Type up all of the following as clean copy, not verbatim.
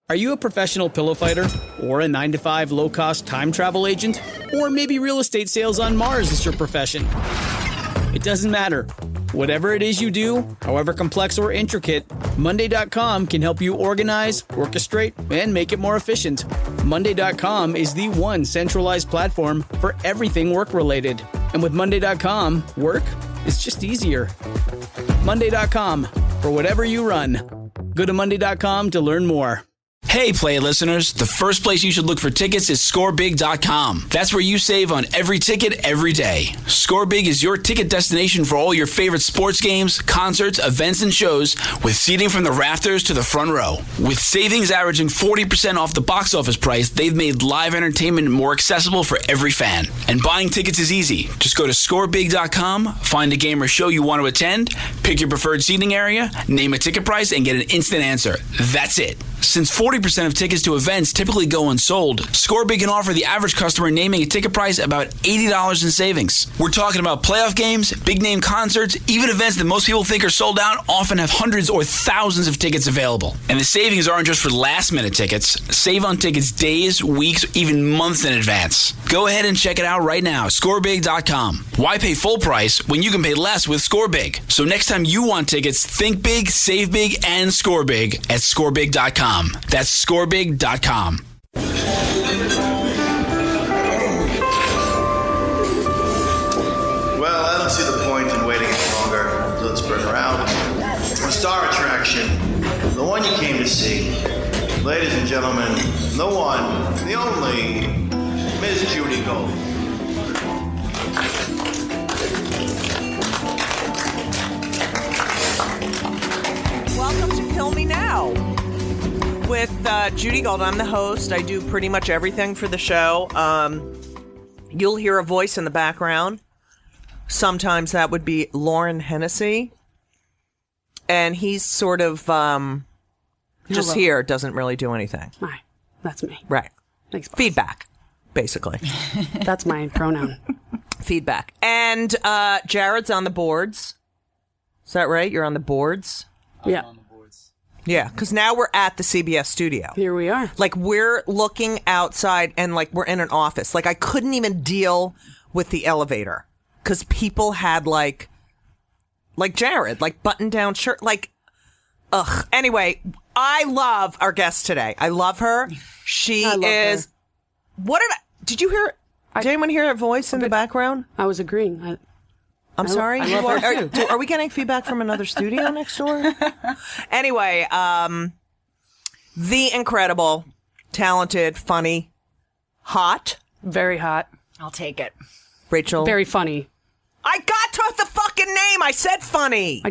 Are you a professional pillow fighter? Or a 9-to-5 low-cost time travel agent? Or maybe real estate sales on Mars is your profession? It doesn't matter. Whatever it is you do, however complex or intricate, Monday.com can help you organize, orchestrate, and make it more efficient. Monday.com is the one centralized platform for everything work-related. And with Monday.com, work is just easier. Monday.com, for whatever you run. Go to Monday.com to learn more. Hey, Play listeners, the first place you should look for tickets is scorebig.com. That's where you save on every ticket every day. Scorebig is your ticket destination for all your favorite sports games, concerts, events, and shows, with seating from the rafters to the front row. With savings averaging 40% off the box office price, they've made live entertainment more accessible for every fan. And buying tickets is easy. Just go to scorebig.com, find a game or show you want to attend, pick your preferred seating area, name a ticket price, and get an instant answer. That's it. Since 40% of tickets to events typically go unsold, ScoreBig can offer the average customer naming a ticket price about $80 in savings. We're talking about playoff games, big-name concerts, even events that most people think are sold out often have hundreds or thousands of tickets available. And the savings aren't just for last-minute tickets. Save on tickets days, weeks, even months in advance. Go ahead and check it out right now, scorebig.com. Why pay full price when you can pay less with ScoreBig? So next time you want tickets, think big, save big, and score big at scorebig.com. That's scorebig.com. Well, I don't see the point in waiting any longer. Let's bring her out. The star attraction, the one you came to see. Ladies and gentlemen, the one, the only, Miss Judy Gold. Welcome to Kill Me Now with Judy Gold. I'm the host. I do pretty much everything for the show. You'll hear a voice in the background. Sometimes that would be Lauren Hennessy. And he's sort of just here, doesn't really do anything. Hi, that's me. Right. Thanks, boss. Feedback, basically. That's my pronoun. Feedback. And Jared's on the boards. Is that right? You're on the boards? Yeah. Yeah, because now we're at the CBS studio. Here we are. Like, we're looking outside and, like, we're in an office. Like, I couldn't even deal with the elevator because people had, like Jared, like, button-down shirt. Like, ugh. Anyway, I love our guest today. I love her. She is... Her. What did you hear? Did anyone hear her voice in the background? I was agreeing. I'm sorry? I love her too. Are we getting feedback from another studio next door? Anyway, the incredible, talented, funny, hot. Very hot. I'll take it. Rachel. Very funny. I got to the fucking name. I said funny. I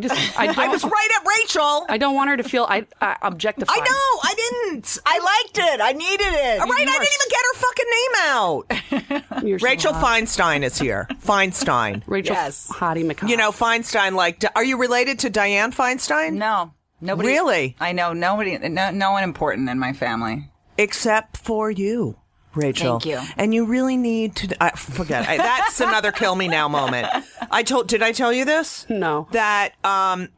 was right at Rachel. I don't want her to feel objectified. I know. I didn't. I liked it. I needed it. All right. I didn't even get her fucking name out. You're Rachel so hot. Feinstein is here. Feinstein. Rachel Yes. Hottie McCall. You know, Feinstein, like, are you related to Diane Feinstein? No. Nobody. Really? I know nobody. No one important in my family. Except for you, Rachel. Thank you. And you really need to forget. That's another kill me now moment. Did I tell you this? No. That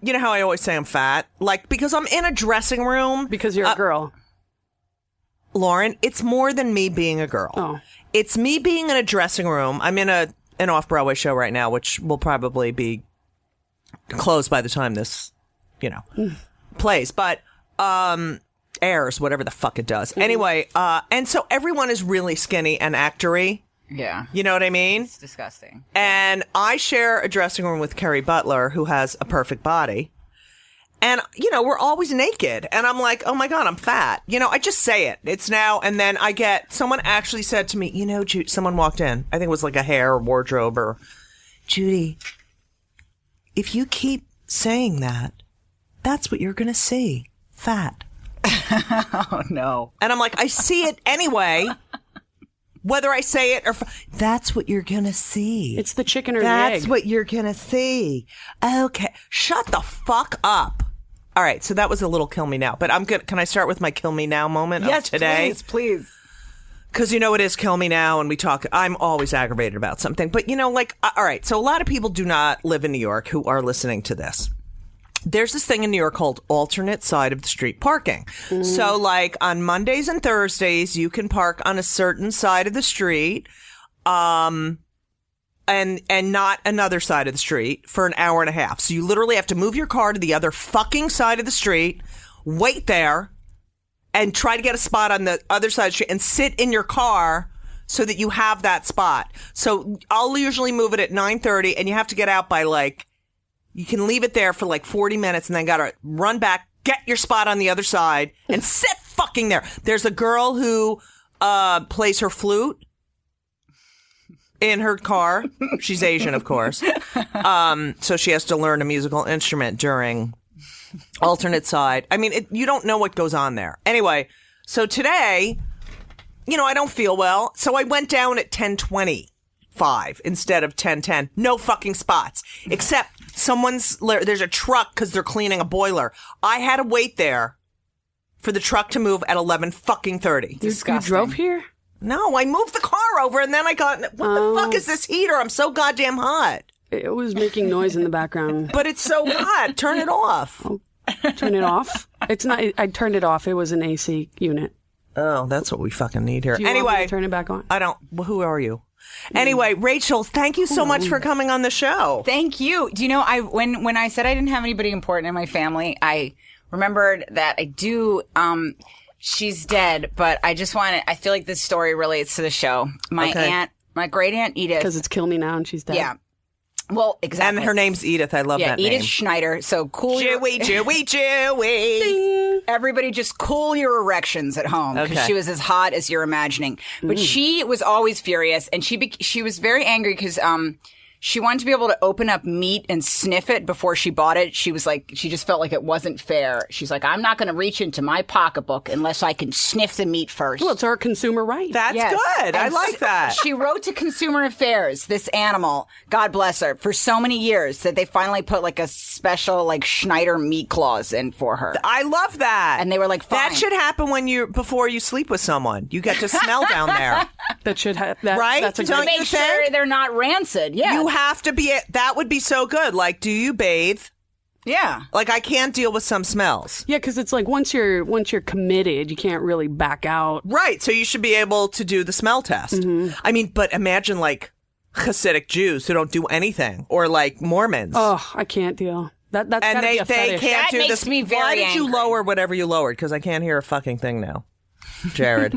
you know how I always say I'm fat? Like, because I'm in a dressing room. Because you're a girl. Lauren, it's more than me being a girl. Oh. It's me being in a dressing room. I'm in an off-Broadway show right now, which will probably be closed by the time this, plays. But airs, whatever the fuck it does. Anyway, and so everyone is really skinny and actory. Yeah. You know what I mean? It's disgusting. And I share a dressing room with Kerry Butler, who has a perfect body. And, we're always naked. And I'm like, oh my God, I'm fat. I just say it. It's now. And then someone actually said to me, Judy, someone walked in. I think it was like a hair or wardrobe or, Judy, if you keep saying that, that's what you're going to see. Fat. Oh, no. And I'm like, I see it anyway. Whether I say it or... That's what you're going to see. It's the chicken or the egg. That's what you're going to see. Okay. Shut the fuck up. All right. So that was a little kill me now. But I'm good. Can I start with my kill me now moment of today? Yes, please. Because it is kill me now and we talk... I'm always aggravated about something. But, all right. So a lot of people do not live in New York who are listening to this. there's this thing in New York called alternate side of the street parking. So like on Mondays and Thursdays, you can park on a certain side of the street, and not another side of the street for an hour and a half. So you literally have to move your car to the other fucking side of the street, wait there, and try to get a spot on the other side of the street and sit in your car so that you have that spot. So I'll usually move it at 9:30, and you have to get out by like, you can leave it there for like 40 minutes and then gotta run back, get your spot on the other side, and sit fucking there. There's a girl who plays her flute in her car. She's Asian, of course. So she has to learn a musical instrument during alternate side. I mean, you don't know what goes on there. Anyway, so today, I don't feel well. So I went down at 10:25 instead of 10:10. No fucking spots. Except there's a truck because they're cleaning a boiler. I had to wait there for the truck to move at 11:30. You drove here? No, I moved the car over and then I got, what the fuck is this heater? I'm so goddamn hot. It was making noise in the background. But it's so hot. Turn it off. Oh, turn it off? It's not. I turned it off. It was an AC unit. Oh, that's what we fucking need here. Do you want me to turn it back on? I don't. Well, who are you? Anyway, Rachel, thank you so much for coming on the show. Thank you. Do you know, when I said I didn't have anybody important in my family, I remembered that I do. She's dead, but I feel like this story relates to the show. My great aunt Edith. Because it's Kill Me Now and she's dead. Yeah. Well, exactly. And her name's Edith. I love that name. Edith Schneider. So cool. Jewy. Everybody just cool your erections at home because she was as hot as you're imagining. But she was always furious, and she was very angry because she wanted to be able to open up meat and sniff it before she bought it. She was like, she just felt like it wasn't fair. She's like, I'm not going to reach into my pocketbook unless I can sniff the meat first. Well, it's our consumer right. That's good. I like that. She wrote to Consumer Affairs, this animal, God bless her, for so many years that they finally put like a special like Schneider meat clause in for her. I love that. And they were like, fine. That should happen before you sleep with someone. You get to smell down there. That should have, right? That's a Don't great you make sure think? they're not rancid. Yeah. You have to be, that would be so good. Like, do you bathe? Yeah. Like, I can't deal with some smells. Yeah, because it's like once you're committed, you can't really back out. Right. So you should be able to do the smell test. I mean, but imagine like Hasidic Jews who don't do anything, or like Mormons. Oh, I can't deal. That's and gotta be a they fetish. can't That do makes this. me very Why did you angry. lower whatever you lowered? Because I can't hear a fucking thing now, Jared.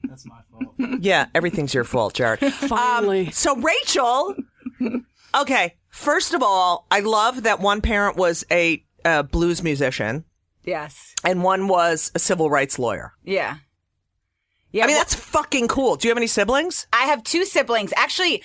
That's my fault. Yeah, everything's your fault, Jared. Finally. So Rachel, okay. First of all, I love that one parent was a blues musician Yes. and one was a civil rights lawyer. Yeah. Yeah. I mean, that's fucking cool. Do you have any siblings? I have two siblings. Actually,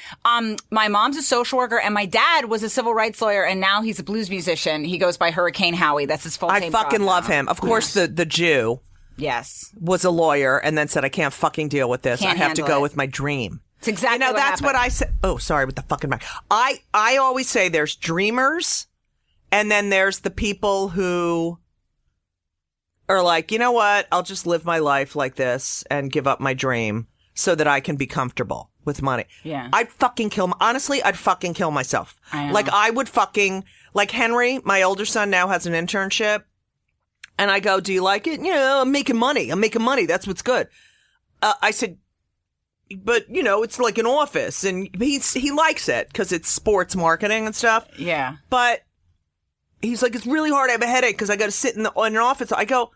my mom's a social worker and my dad was a civil rights lawyer and now he's a blues musician. He goes by Hurricane Howie. That's his full name. I fucking love him. Of course, the Jew Yes. was a lawyer and then said, I can't fucking deal with this. Can't I have to handle go it. with my dream. It's exactly You know, what that's what happened. I said. Oh, sorry, with the fucking mic. I always say there's dreamers and then there's the people who are like, you know what? I'll just live my life like this and give up my dream so that I can be comfortable with money. Yeah. I'd fucking honestly, I'd fucking kill myself. I know. Like I would fucking, like Henry, my older son now has an internship. And I go, do you like it? Yeah, I'm making money. That's what's good. I said, but it's like an office and he likes it because it's sports marketing and stuff. Yeah. But he's like, it's really hard. I have a headache because I got to sit in an office. I go,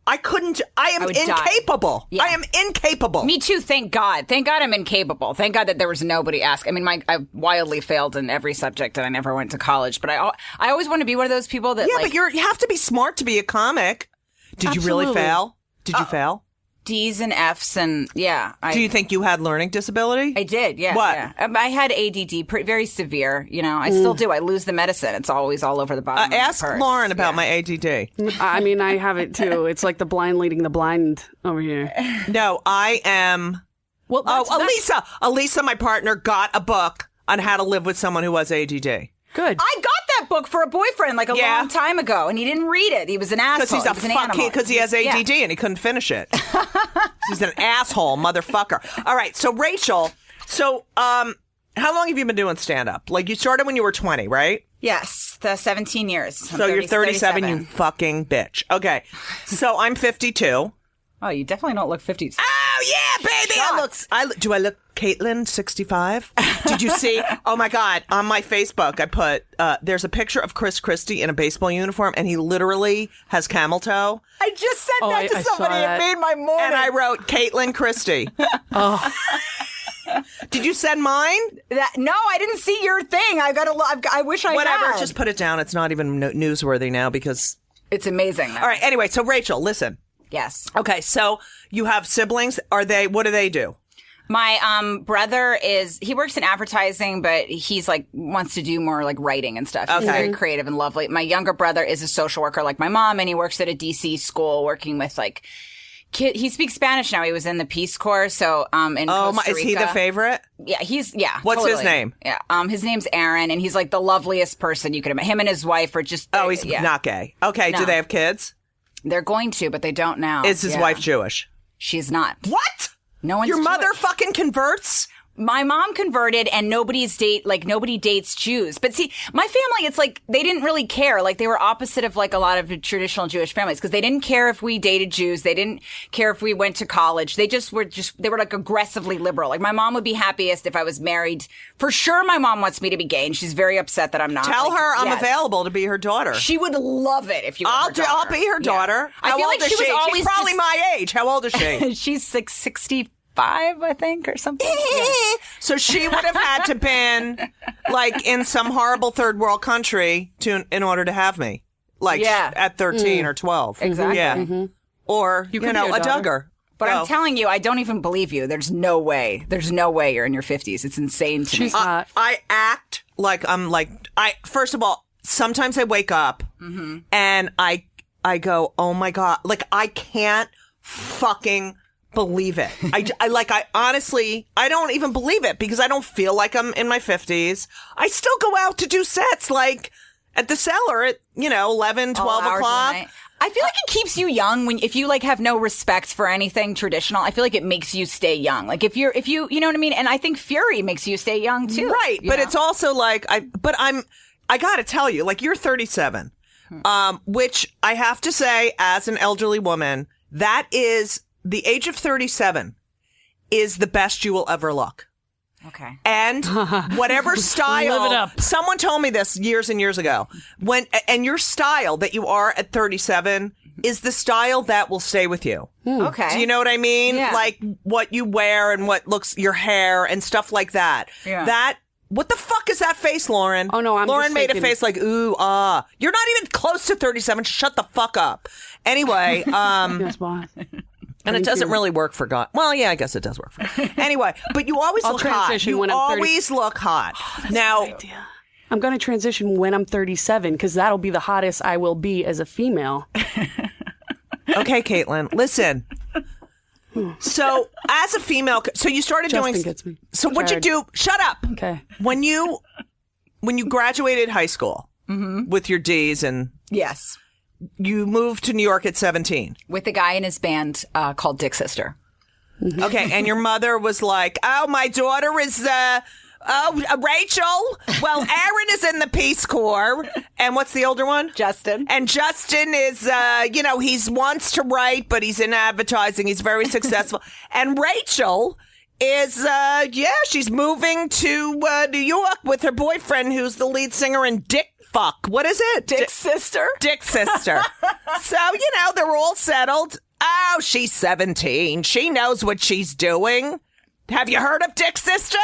I am would die. incapable. Yeah. I am incapable. Me too, thank God. Thank God I'm incapable. Thank God that there was nobody ask. I mean, I wildly failed in every subject and I never went to college, but I always want to be one of those people that Yeah, but you have to be smart to be a comic. Did you really Absolutely. fail? Did you fail? D's and F's and yeah. Do you think you had learning disability? I did, yeah. What? Yeah. I had ADD, very severe. I still do. I lose the medicine. It's always all over the bottom of the Ask purse. Lauren about Yeah. my ADD. I mean, I have it too. It's like the blind leading the blind over here. No, I am. Well, Elisa, my partner, got a book on how to live with someone who has ADD. Good. I got that book for a boyfriend like a Yeah. long time ago, and he didn't read it. He was an asshole. Because he has ADD and he couldn't finish it. He's an asshole, motherfucker. All right, so Rachel, how long have you been doing stand-up? Like, you started when you were 20, right? Yes, the 17 years. So you're 37, you fucking bitch. Okay. So I'm 52. Oh, you definitely don't look 50. Oh, yeah, baby. Do I look Caitlin, 65? Did you see? Oh, my God. On my Facebook, I put, there's a picture of Chris Christie in a baseball uniform, and he literally has camel toe. I just said that to somebody. It made my morning. And I wrote Caitlin Christie. Oh. Did you send mine? No, I didn't see your thing. I got to look. I wish I had. Whatever. Just put it down. It's not even newsworthy now because it's amazing. All right. Anyway, so Rachel, listen. Yes. Okay. So you have siblings. What do they do? My brother he works in advertising, but he's like wants to do more like writing and stuff. He's very creative and lovely. My younger brother is a social worker like my mom, and he works at a DC school working with like he speaks Spanish now. He was in the Peace Corps, so in Costa Rica. Is he the favorite? Yeah, What's totally. his name? Yeah, his name's Aaron, and he's like the loveliest person you could imagine. Him and his wife are just he's not gay. Okay, no. Do they have kids? They're going to, but they don't now. Is his wife Jewish? She's not. What? No one's Your mother Jewish. fucking converts? My mom converted, and nobody dates Jews. But see, my family, it's like they didn't really care. Like they were opposite of like a lot of traditional Jewish families because they didn't care if we dated Jews. They didn't care if we went to college. They were like aggressively liberal. Like my mom would be happiest if I was married. For sure, my mom wants me to be gay, and she's very upset that I'm not. Tell her I'm available to be her daughter. She would love it if you. I'll be her daughter. Yeah. I feel like she was always She's probably my age. How old is she? She's 65, I think, or something. So she would have had to been like in some horrible third world country in order to have me, like at 13 or 12. Exactly. Yeah. Mm-hmm. Or you know, a Duggar. But I'm telling you, I don't even believe you. There's no way. There's no way you're in your 50s. It's insane to me. I act like I'm like first of all, sometimes I wake up and I go, oh my God, like I can't fucking believe it. I honestly, I don't even believe it because I don't feel like I'm in my 50s. I still go out to do sets like at the Cellar at, 11, 12 o'clock. I feel like it keeps you young if you like have no respect for anything traditional. I feel like it makes you stay young. Like if you you know what I mean? And I think Fury makes you stay young too. Right. But it's also like I got to tell you, like you're 37, which I have to say as an elderly woman, that is the age of 37 is the best you will ever look. Okay. And whatever style, Live it up. Someone told me this years and years ago. And your style that you are at 37 is the style that will stay with you. Okay. Do you know what I mean? Yeah. Like what you wear and what looks your hair and stuff like that. Yeah. What the fuck is that face, Lauren? Oh, no, Lauren just made thinking... a face like, ooh, ah. You're not even close to 37. Shut the fuck up. Anyway, Yes, boss. and it doesn't really work for God. Well, yeah, I guess it does work for God. Anyway, but you always look hot. You always look hot. Now, I'm going to transition when I'm 37 because that'll be the hottest I will be as a female. Okay, Caitlin, listen. So, as a female, so you started Justin doing. Gets me. So, what'd you do? Shut up. Okay. When you graduated high school with your D's and Yes. you moved to New York at 17. With a guy in his band called Dick Sister. Okay, and your mother was like, "Oh, my daughter is Rachel. Well, Aaron is in the Peace Corps, and what's the older one? Justin. And Justin is, he wants to write, but he's in advertising. He's very successful. And Rachel is, she's moving to New York with her boyfriend, who's the lead singer in Dick Fuck. What is it? Dick's sister. Dick's sister. So, they're all settled. Oh, she's 17. She knows what she's doing. Have you heard of Dick's sister?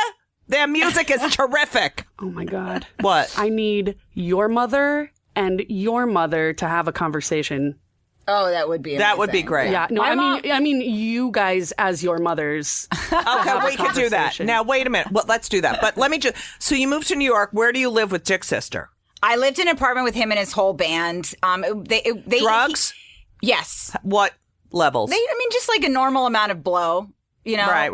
Their music is terrific. Oh, my God. What? I need your mother and your mother to have a conversation. Oh, that would be amazing. That would be great. Yeah, no, I mean you guys as your mothers. Okay, we can do that. Now, wait a minute. Well, let's do that. But let me just... So you moved to New York. Where do you live with Dick's sister? I lived in an apartment with him and his whole band. Drugs? Yes. What levels? Just like a normal amount of blow. You know, Right.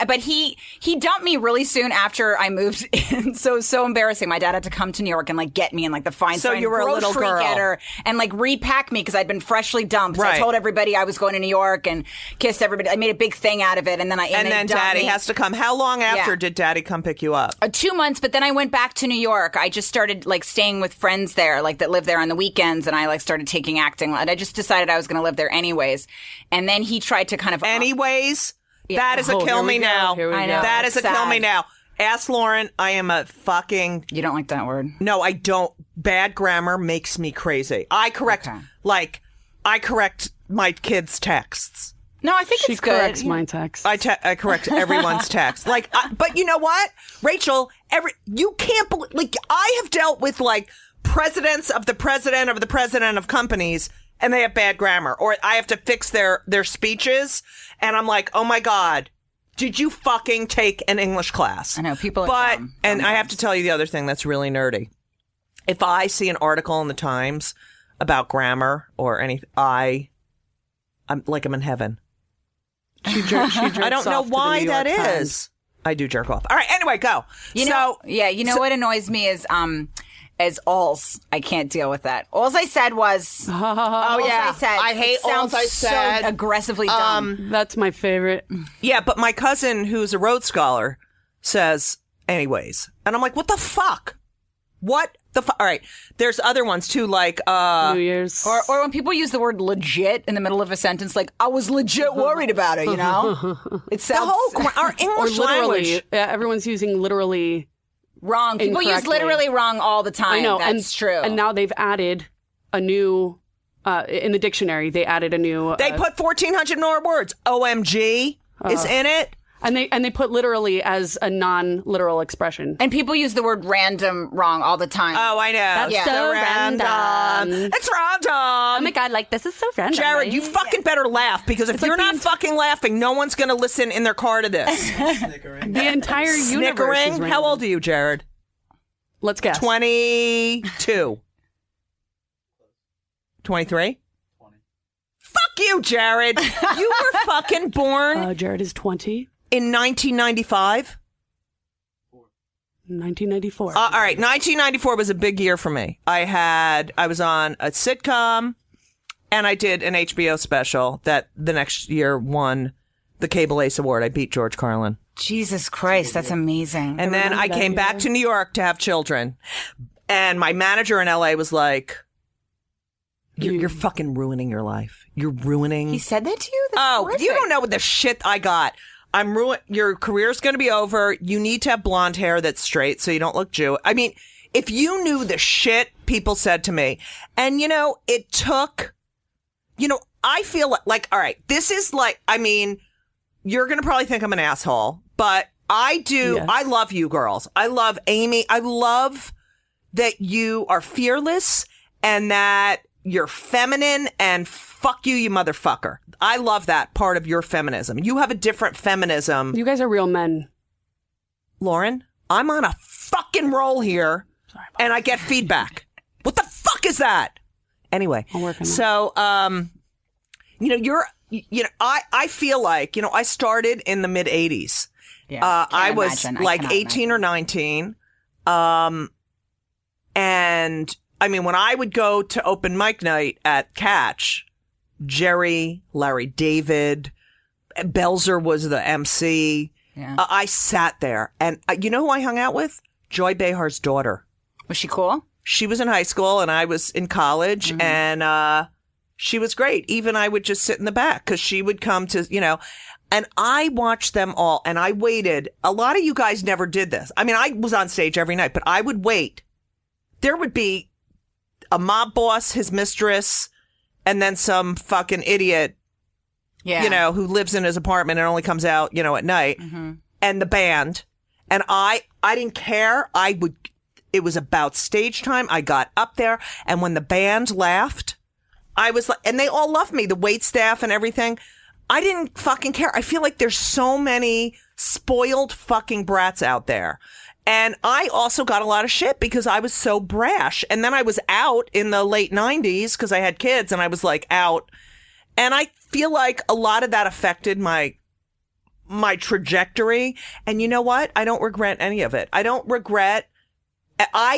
But he dumped me really soon after I moved in. So it was so embarrassing. My dad had to come to New York and like get me in like the Feinstein So you were a little grocery girl. getter and like repack me because I'd been freshly dumped. So Right. I told everybody I was going to New York and kissed everybody. I made a big thing out of it, and then And then Daddy has to come. How long after Yeah. did Daddy come pick you up? 2 months, but then I went back to New York. I just started like staying with friends there, like that live there on the weekends, and I like started taking acting. And I just decided I was going to live there anyways. And then he tried to kind of Anyways, that is a Oh, kill here we me go. now. Here we I know. go. That is a kill Sad. me now. Ask Lauren. I am a fucking You don't like that word? no. I don't. Bad grammar makes me crazy. I correct my kids' texts. No, I think She it's good. corrects my text. I correct everyone's text. But you know what, Rachel? You can't believe. Like, I have dealt with like presidents of the president of the president of companies, and they have bad grammar, or I have to fix their speeches, and I'm like, oh my god, did you fucking take an English class? I know, people are But dumb. and I have to tell you the other thing that's really nerdy. If I see an article in the Times about grammar or anything, I'm in heaven. She jerks I don't know off to the why New that York is. Times. I do jerk off. All right. Anyway, go. You know what annoys me is as alls. I can't deal with that. Alls I said was Oh yeah, I said. I hate It sounds alls I said. so aggressively dumb. That's my favorite. Yeah, but my cousin, who's a Rhodes Scholar, says anyways, and I'm like, what the fuck? What the fuck? All right. There's other ones too, like New Year's. Or when people use the word legit in the middle of a sentence, like I was legit worried about it. You know, it the sounds whole our or English literally. language. Everyone's using literally. wrong. People use Incorrectly. literally wrong all the time. I know. That's true. And now they've added a new, in the dictionary, they added a new. They put 1,400 more words. OMG is in it. And they put literally as a non-literal expression. And people use the word random wrong all the time. Oh, I know. That's It's so random. It's random. Oh my god, like this is so random. Jared, you fucking better laugh, because if like you're the not fucking laughing, no one's going to listen in their car to this. the entire universe is Snickering. random. How old are you, Jared? Let's guess. 22. 23? Fuck you, Jared. You were fucking born Jared is 20. in 1995. 1994. All right, 1994 was a big year for me. I was on a sitcom, and I did an HBO special that the next year won the Cable Ace Award. I beat George Carlin. Jesus Christ, that's amazing. And then I came back to New York to have children. And my manager in LA was like, you're fucking ruining your life. You're ruining. He said that to you? That's Oh, horrific. you don't know what the shit I got. Your career's going to be over. You need to have blonde hair that's straight so you don't look Jewish. I mean, if you knew the shit people said to me, and it took, I feel like, all right, this is like, I mean, you're going to probably think I'm an asshole, but I do. Yes. I love you girls. I love Amy. I love that you are fearless and that you're feminine, and fuck you, you motherfucker. I love that part of your feminism. You have a different feminism. You guys are real men. Lauren, I'm on a fucking roll here, and I get feedback. What the fuck is that? Anyway, I'll work on that. so, I feel like, I started in the mid 80s. Yeah, I can't was imagine. I like cannot 18 or 19. And I mean, when I would go to open mic night at Catch, Jerry, Larry David, Belzer was the MC. Yeah. I sat there, and you know who I hung out with? Joy Behar's daughter. Was she cool? She was in high school and I was in college, and she was great. Even I would just sit in the back because she would come to, and I watched them all, and I waited. A lot of you guys never did this. I mean, I was on stage every night, but I would wait. There would be a mob boss, his mistress, and then some fucking idiot, Yeah. who lives in his apartment and only comes out, at night, and the band. And I didn't care. It was about stage time. I got up there, and when the band laughed, I was like, and they all loved me, the wait staff and everything. I didn't fucking care. I feel like there's so many spoiled fucking brats out there. And I also got a lot of shit because I was so brash. And then I was out in the late 90s because I had kids, and I was like out. And I feel like a lot of that affected my my trajectory. And you know what? I don't regret any of it. I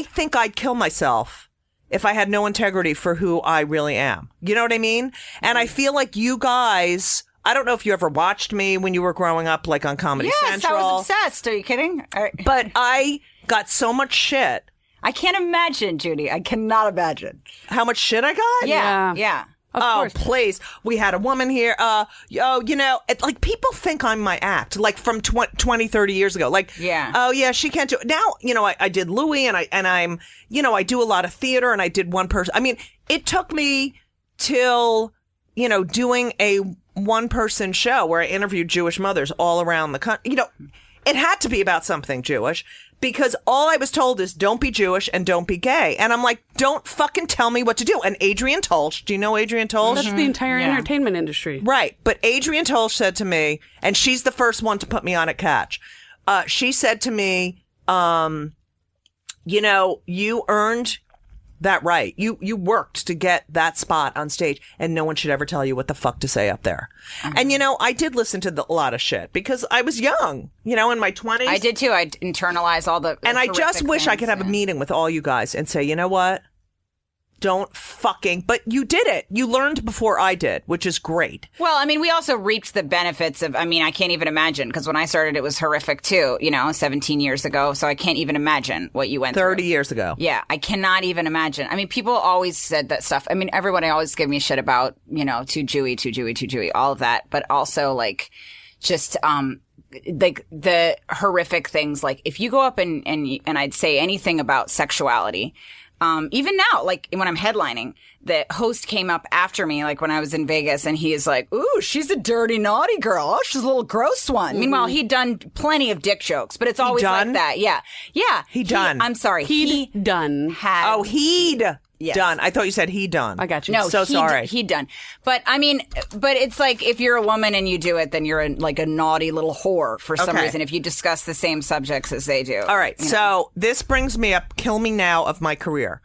think I'd kill myself if I had no integrity for who I really am. You know what I mean? And I feel like you guys, I don't know if you ever watched me when you were growing up, like on Comedy Central. Yes, I was obsessed. Are you kidding? But I got so much shit. I can't imagine, Judy. I cannot imagine. How much shit I got? Yeah. Of course. Please. We had a woman here. Like people think I'm my act, like from 20, 30 years ago. Like, oh yeah, she can't do it. Now, I did Louis and I'm, I do a lot of theater and I did one person. I mean, it took me till, doing a one person show where I interviewed Jewish mothers all around the country. It had to be about something Jewish. Because all I was told is don't be Jewish and don't be gay. And I'm like, don't fucking tell me what to do. And Adrienne Tolsch, do you know Adrienne Tolsch? That's the entire entertainment industry. Right. But Adrienne Tolsch said to me, and she's the first one to put me on at Catch. She said to me, you earned that right. You worked to get that spot on stage and no one should ever tell you what the fuck to say up there. And I did listen to a lot of shit because I was young, in my 20s. I did too. I internalized all the and I just wish things, I could have a meeting with all you guys and say, you know what? Don't fucking, but you did it. You learned before I did, which is great. Well, I mean, we also reaped the benefits of, I can't even imagine, because when I started, it was horrific too, 17 years ago. So I can't even imagine what you went 30 through. years ago. Yeah, I cannot even imagine. People always said that stuff. Everyone always gave me shit about, too Jewy, all of that. But also, like, just, like the horrific things, like if you go up and I'd say anything about sexuality, even now, like when I'm headlining, the host came up after me, like when I was in Vegas, and he is like, "Ooh, she's a dirty, naughty girl. Oh, she's a little gross one." Mm-hmm. Meanwhile, he'd done plenty of dick jokes, but it's always like that. Yeah. I'm sorry. He'd done. Yes. Done. I thought you said he done. I got you. No, sorry. He'd done. But but it's like if you're a woman and you do it, then you're like a naughty little whore for some reason if you discuss the same subjects as they do. All right. So this brings me up, kill me now of my career.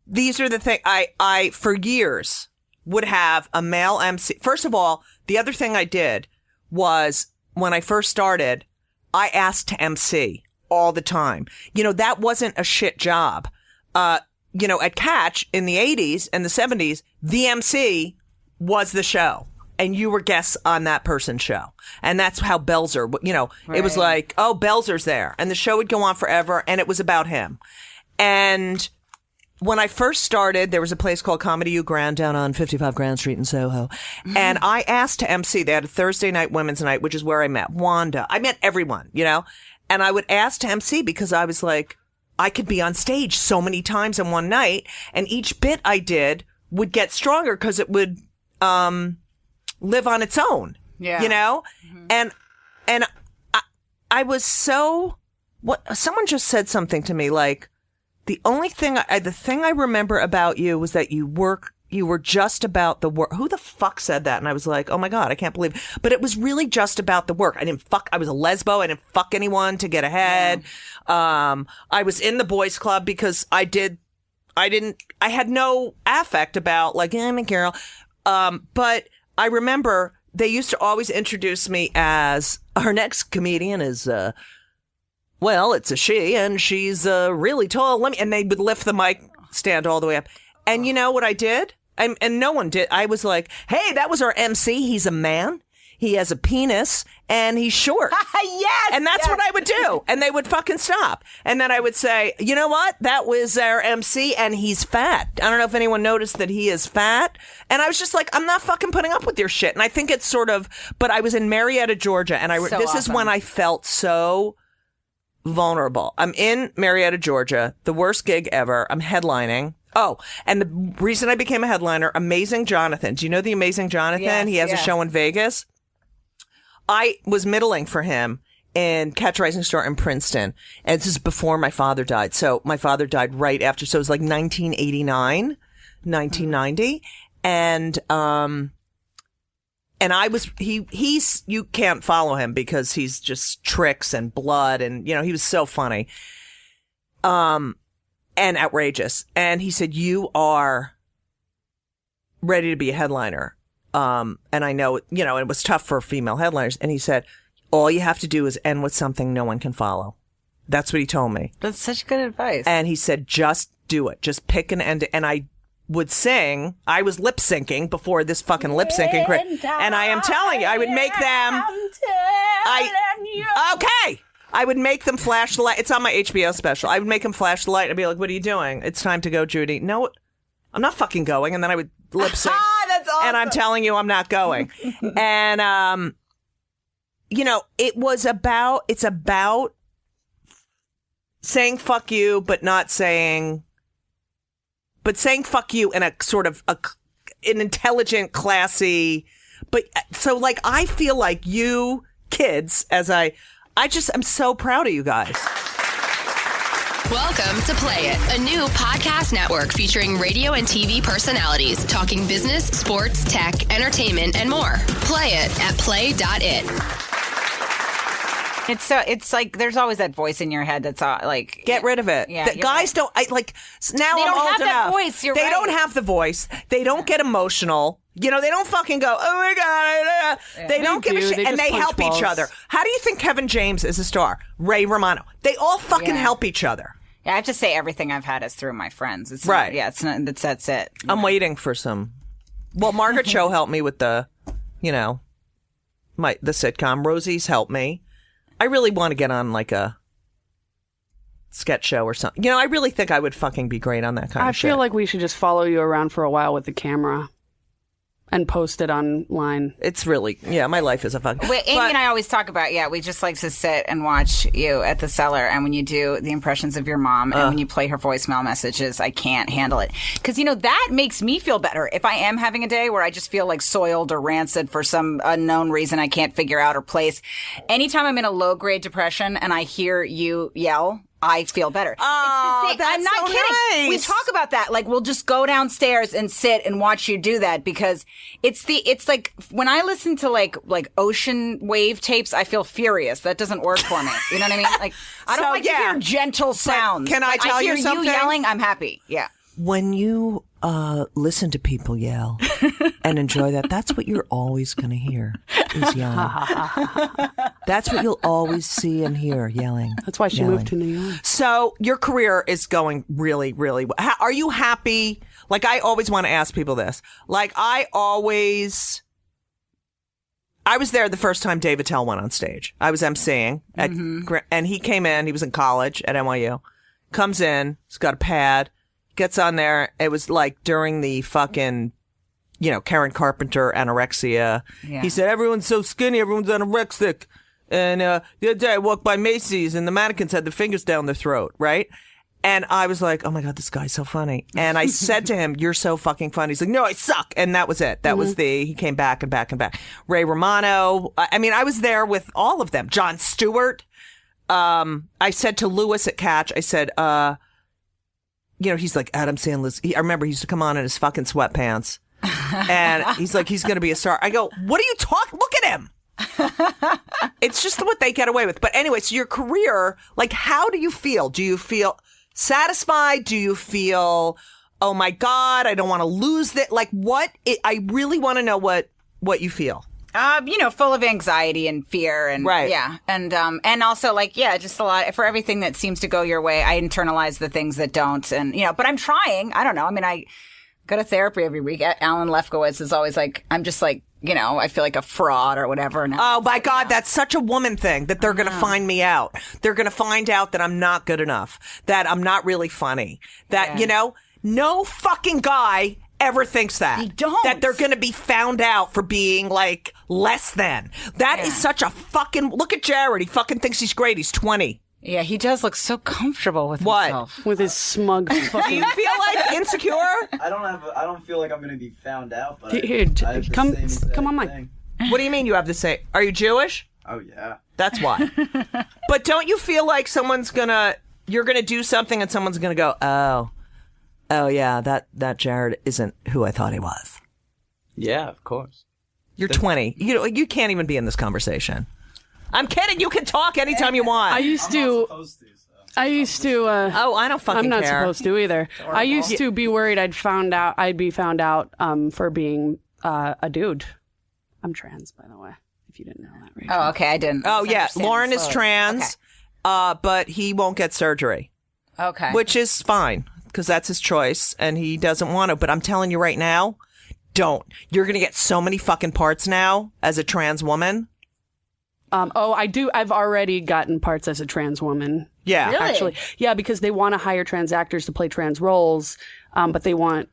These are the things I for years would have a male MC. First of all, the other thing I did was when I first started, I asked to MC all the time. That wasn't a shit job. At Catch in the 80s and the 70s, the MC was the show. And you were guests on that person's show. And that's how Belzer, it was like, oh, Belzer's there. And the show would go on forever. And it was about him. And when I first started, there was a place called Comedy U Grand down on 55 Grand Street in Soho. Mm-hmm. And I asked to MC. They had a Thursday night women's night, which is where I met Wanda. I met everyone, And I would ask to MC because I was like, I could be on stage so many times in one night, and each bit I did would get stronger because it would live on its own. Yeah. Mm-hmm. And I was so someone just said something to me like the thing I remember about you was that you were just about the work. Who the fuck said that? And I was like, oh my God, I can't believe it. But it was really just about the work. I was a lesbo. I didn't fuck anyone to get ahead. Yeah. I was in the boys club because I had no affect about like, I'm a girl. But I remember they used to always introduce me as our next comedian is, it's a she and she's really tall. And they would lift the mic stand all the way up. And you know what I did? And no one did. I was like, hey, that was our MC. He's a man. He has a penis and he's short. Yes. And that's what I would do. And they would fucking stop. And then I would say, you know what? That was our MC and he's fat. I don't know if anyone noticed that he is fat. And I was just like, I'm not fucking putting up with your shit. And I think it's sort of, but I was in Marietta, Georgia. And this is when I felt so vulnerable. I'm in Marietta, Georgia, the worst gig ever. I'm headlining. Oh, and the reason I became a headliner, Amazing Jonathan. Do you know the Amazing Jonathan? Yes, he has a show in Vegas. I was middling for him in Catch Rising Star in Princeton. And this is before my father died. So my father died right after. So it was like 1989, 1990. And I was, you can't follow him because he's just tricks and blood. And, he was so funny. And outrageous. And he said, you are ready to be a headliner. and I know, it was tough for female headliners. And he said, all you have to do is end with something no one can follow. That's what he told me. That's such good advice. And he said, just do it. Just pick an end. And I would sing. I was lip syncing before this fucking lip syncing. And I am telling you, I would make them. Okay. I would make them flash the light. It's on my HBO special. I would make them flash the light. I'd be like, what are you doing? It's time to go, Judy. No, I'm not fucking going. And then I would lip sync. That's awesome. And I'm telling you, I'm not going. And, it's about saying fuck you, but saying fuck you in a sort of an intelligent, classy, but so like, I feel like you kids, I'm so proud of you guys. Welcome to Play It, a new podcast network featuring radio and TV personalities talking business, sports, tech, entertainment, and more. Play it at play.it. It's like there's always that voice in your head that's like, get rid of it. Yeah, guys right. don't now. They I'm don't old have enough. that voice. You're they right. don't have the voice. They don't get emotional. They don't fucking go, oh my God. They don't give a shit. And they help each other. How do you think Kevin James is a star? Ray Romano. They all fucking help each other. Yeah, I have to say everything I've had is through my friends. It's right. Not, it's not. That's it. I'm waiting for some. Well, Margaret Cho helped me with the sitcom. Rosie's helped me. I really want to get on like a sketch show or something. I really think I would fucking be great on that kind of shit. I feel like we should just follow you around for a while with the camera and post it online. It's really, my life is a fucking... Amy and I always talk about, we just like to sit and watch you at the cellar, and when you do the impressions of your mom and when you play her voicemail messages, I can't handle it. Because, that makes me feel better. If I am having a day where I just feel like soiled or rancid for some unknown reason I can't figure out or place, anytime I'm in a low-grade depression and I hear you yell, I feel better. Oh, that's I'm not so kidding. nice. We talk about that. Like, we'll just go downstairs and sit and watch you do that because it's like when I listen to like ocean wave tapes, I feel furious. That doesn't work for me. You know what I mean? Like, I don't to hear gentle sounds. Can I tell you something? You yelling, I'm happy. Yeah. When you listen to people yell and enjoy that, that's what you're always going to hear is yelling. That's what you'll always see and hear, yelling. That's why she moved to New York. So your career is going really, really well. Are you happy? Like, I always want to ask people this. Like, I was there the first time Dave Attell went on stage. I was emceeing, and he came in. He was in college at NYU. Comes in, he's got a pad, gets on there. It was like during the fucking, Karen Carpenter anorexia. Yeah. He said, everyone's so skinny, everyone's anorexic. And the other day I walked by Macy's and the mannequins had their fingers down their throat, right? And I was like, oh my God, this guy's so funny. And I said to him, you're so fucking funny. He's like, no, I suck. And that was it. That was he came back and back and back. Ray Romano. I was there with all of them. Jon Stewart. I said to Lewis at Catch, I said, he's like, Adam Sandler's. I remember he used to come on in his fucking sweatpants. And he's like, he's going to be a star. I go, what are you talking? Look at him. It's just what they get away with. But anyway, so your career, like, how do you feel? Do you feel satisfied? Do you feel, oh my God, I don't want to lose that? Like, I really want to know what you feel. Full of anxiety and fear and right. Yeah. And also just a lot for everything that seems to go your way. I internalize the things that don't. And, but I'm trying. I don't know. I go to therapy every week. Alan Lefkowitz is always like, I'm just like, I feel like a fraud or whatever. And oh my God, that's such a woman thing that they're going to find me out. They're going to find out that I'm not good enough, that I'm not really funny, that, no fucking guy ever thinks that. They don't. That they're going to be found out for being like less than. That is such a fucking, look at Jared. He fucking thinks he's great. He's 20. Yeah, he does look so comfortable with himself. With his smug fucking... Do you feel like insecure? I don't feel like I'm going to be found out, but Here, come on, Mike. What do you mean you have to say? Are you Jewish? Oh, yeah. That's why. But don't you feel like you're going to do something and someone's going to go, oh yeah, that Jared isn't who I thought he was. Yeah, of course. You're 20. You can't even be in this conversation. I'm kidding. You can talk anytime you want. I used to. I don't fucking I'm not care. supposed to either. I used to be worried I'd be found out for being a dude. I'm trans, by the way, if you didn't know that, Rachel. Oh, okay, I didn't. Oh, yeah. Lauren is trans, but he won't get surgery. Okay. Which is fine, because that's his choice, and he doesn't want to. But I'm telling you right now, don't. You're going to get so many fucking parts now as a trans woman. I do. I've already gotten parts as a trans woman. Yeah. Really? Actually. Yeah, because they want to hire trans actors to play trans roles, but they want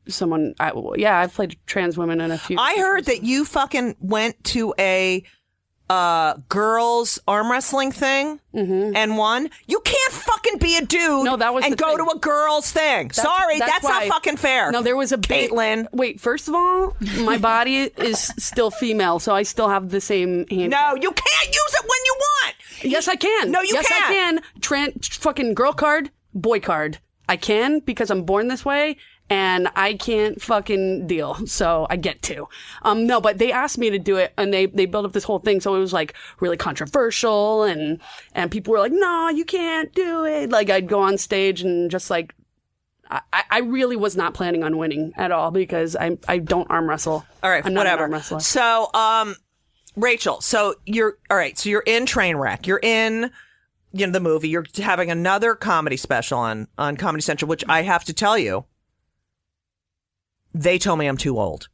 someone. I've played trans women in a few. I heard that you fucking went to a girls arm wrestling thing and won. You can't fucking be a dude No, that was and the go thing. to a girls thing. Sorry, that's not why- fucking fair. No, there was a big. Caitlin. Wait, first of all, my body is still female, so I still have the same hand. No, you can't use it when you want. Yes, I can. No, you yes, can't. I can. Fucking girl card, boy card. I can because I'm born this way. And I can't fucking deal, so I get to. No, but they asked me to do it, and they built up this whole thing, so it was like really controversial, and people were like, "No, you can't do it." Like I'd go on stage and just like, I really was not planning on winning at all because I don't arm wrestle. All right, I'm not whatever. an arm wrestler. So, Rachel, so you're all right. So you're in Trainwreck. You're in, the movie. You're having another comedy special on Comedy Central, which I have to tell you, they told me I'm too old.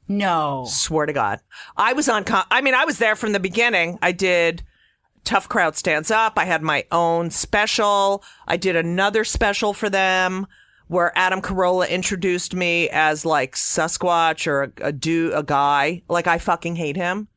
No. Swear to God. I was on, I was there from the beginning. I did Tough Crowd Stands Up. I had my own special. I did another special for them where Adam Carolla introduced me as like Sasquatch or a guy. Like I fucking hate him.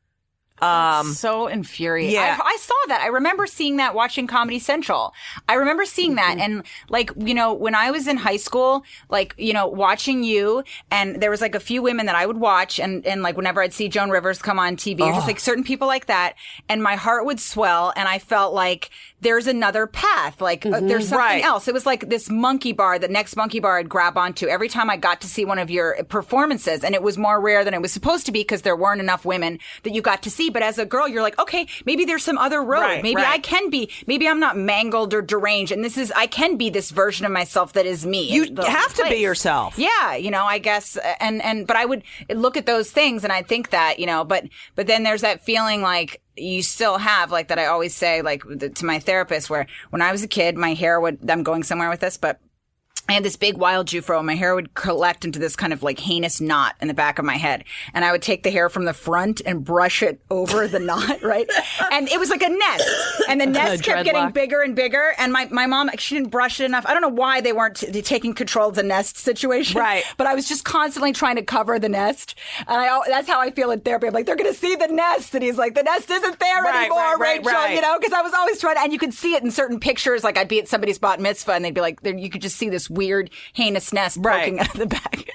So infuriating. Yeah. I saw that. I remember seeing that watching Comedy Central. I remember seeing that. And like, when I was in high school, like, watching you, and there was like a few women that I would watch, and like whenever I'd see Joan Rivers come on TV, or just like certain people like that, and my heart would swell, and I felt like there's another path. Like there's something else. It was like this monkey bar, the next monkey bar I'd grab onto every time I got to see one of your performances. And it was more rare than it was supposed to be because there weren't enough women that you got to see. But as a girl, you're like, okay, maybe there's some other road. Maybe I can be, maybe I'm not mangled or deranged. And I can be this version of myself that is me. You have to be yourself. Yeah. I guess. But I would look at those things and I think that, but then there's that feeling like, you still have like that. I always say like to my therapist where when I was a kid, my hair I'm going somewhere with this, but I had this big wild Jufro and my hair would collect into this kind of like heinous knot in the back of my head. And I would take the hair from the front and brush it over the knot, right? And it was like a nest. And the nest kept getting bigger and bigger. And my mom, she didn't brush it enough. I don't know why they weren't taking control of the nest situation. Right. But I was just constantly trying to cover the nest. And that's how I feel in therapy. I'm like, they're going to see the nest. And he's like, the nest isn't there anymore, Rachel. Because I was always trying to, and you could see it in certain pictures. Like I'd be at somebody's bat mitzvah and they'd be like, you could just see this weird, heinous nest poking out of the back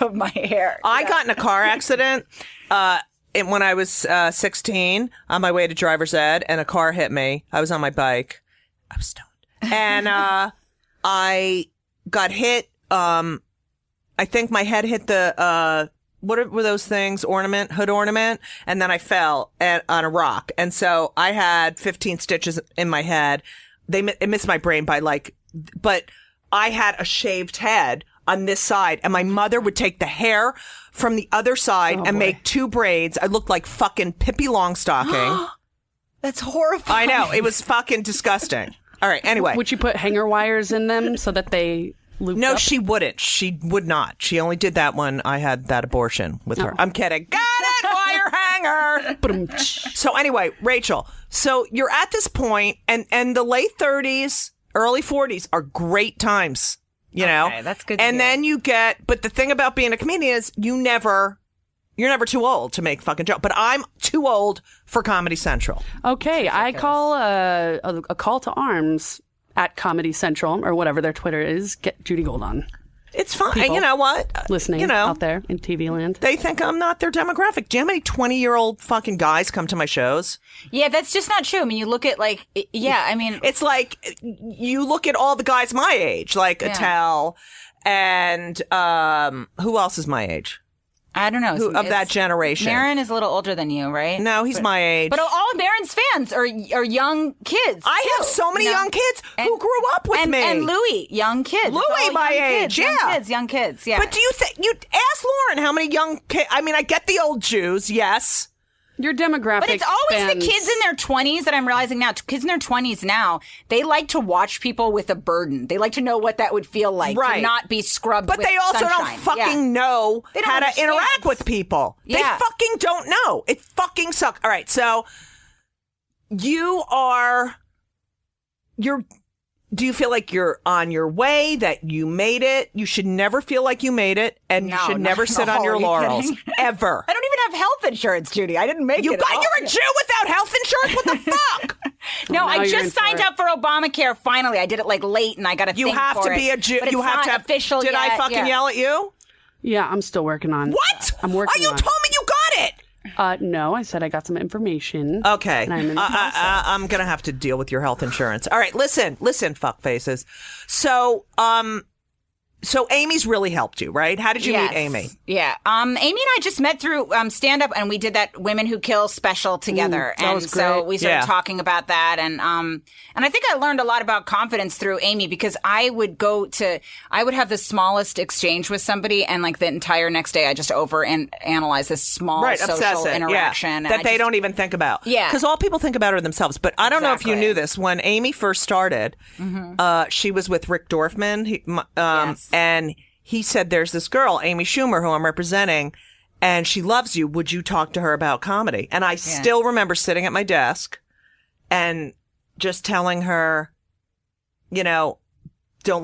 of my hair. I got in a car accident when I was 16 on my way to driver's ed, and a car hit me. I was on my bike. I was stoned. And I got hit. I think my head hit the, what were those things? Hood ornament. And then I fell on a rock. And so I had 15 stitches in my head. It missed my brain by but I had a shaved head on this side, and my mother would take the hair from the other side and make two braids. I looked like fucking Pippi Longstocking. That's horrifying. I know. It was fucking disgusting. All right. Anyway. Would you put hanger wires in them so that they looped No, up? she wouldn't. She would not. She only did that when I had that abortion with her. I'm kidding. Got it, wire hanger. So anyway, Rachel, so you're at this point, and the late 30s, early 40s are great times, Okay, that's good to And hear. then but the thing about being a comedian is you're never too old to make fucking jokes. But I'm too old for Comedy Central. Okay, I call a call to arms at Comedy Central or whatever their Twitter is. Get Judy Gold on. It's fine. People You know what? listening out there in TV land. They think I'm not their demographic. Do you know how many 20-year-old fucking guys come to my shows? Yeah, that's just not true. I mean, you look at It's like you look at all the guys my age, like Attell and who else is my age? I don't know. of that generation. Marin is a little older than you, right? No, he's my age. But all of Marin's fans are young kids. I have so many young kids who grew up with me. And Louis, young kids. Louis, my age, Young kids, yeah. But do you think, you ask Lauren how many young kids, I mean, I get the old Jews, yes. Your demographic. But it's always the kids in their 20s that I'm realizing now. Kids in their 20s now, they like to watch people with a burden. They like to know what that would feel like to not be scrubbed with sunshine. But they also don't fucking know how to interact with people. They fucking don't know. It fucking sucks. All right, so do you feel like you're on your way, that you made it? You should never feel like you made it, and you should never sit on your laurels. Ever. I don't even have health insurance, Judy. I didn't make it. You're a Jew without health insurance? What the fuck? No, I just signed up for Obamacare finally. I did it late, and I got a thing for it. You have to be a Jew. But you have to have official Did I fucking yell at you? Yeah, I'm still working on it. What? I'm working you on told me you got it. No, I said I got some information. Okay. And I'm in the process. I'm going to have to deal with your health insurance. All right, listen, fuck faces. So Amy's really helped you, right? How did you meet Amy? Yeah. Amy and I just met through stand-up, and we did that Women Who Kill special together. That was great. So we started talking about that. And I think I learned a lot about confidence through Amy, because I would have the smallest exchange with somebody, and like the entire next day I just analyze this small social interaction. That they don't even think about. Yeah. Because all people think about are themselves. But I don't know if you knew this. When Amy first started, she was with Rick Dorfman. And he said, there's this girl, Amy Schumer, who I'm representing, and she loves you. Would you talk to her about comedy? And I still remember sitting at my desk and just telling her, don't